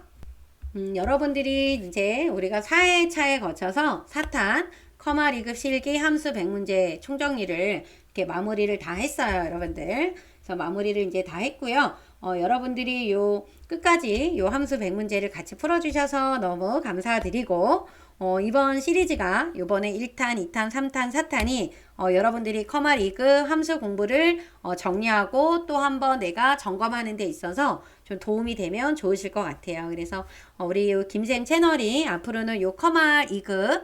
여러분들이 이제 우리가 4회차에 거쳐서 사탄, 커마 리급 실기 함수 100문제 총정리를 이렇게 마무리를 다 했어요. 여러분들. 그래서 마무리를 이제 다 했고요. 여러분들이 요 끝까지 요 함수 100문제를 같이 풀어주셔서 너무 감사드리고 이번 시리즈가 요번에 1탄, 2탄, 3탄, 4탄이 여러분들이 커마 리그 함수 공부를 정리하고 또 한번 내가 점검하는 데 있어서 좀 도움이 되면 좋으실 것 같아요. 그래서 우리 요 김쌤 채널이 앞으로는 요 커마 리그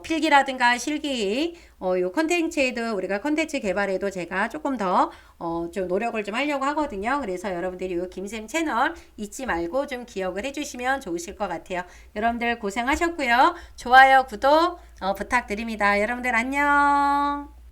필기라든가 실기 요 컨텐츠에도 우리가 컨텐츠 개발에도 제가 조금 더 좀 노력을 좀 하려고 하거든요. 그래서 여러분들이 요 김쌤 채널 잊지 말고 좀 기억을 해주시면 좋으실 것 같아요. 여러분들 고생하셨고요. 좋아요, 구독 부탁드립니다. 여러분들 안녕.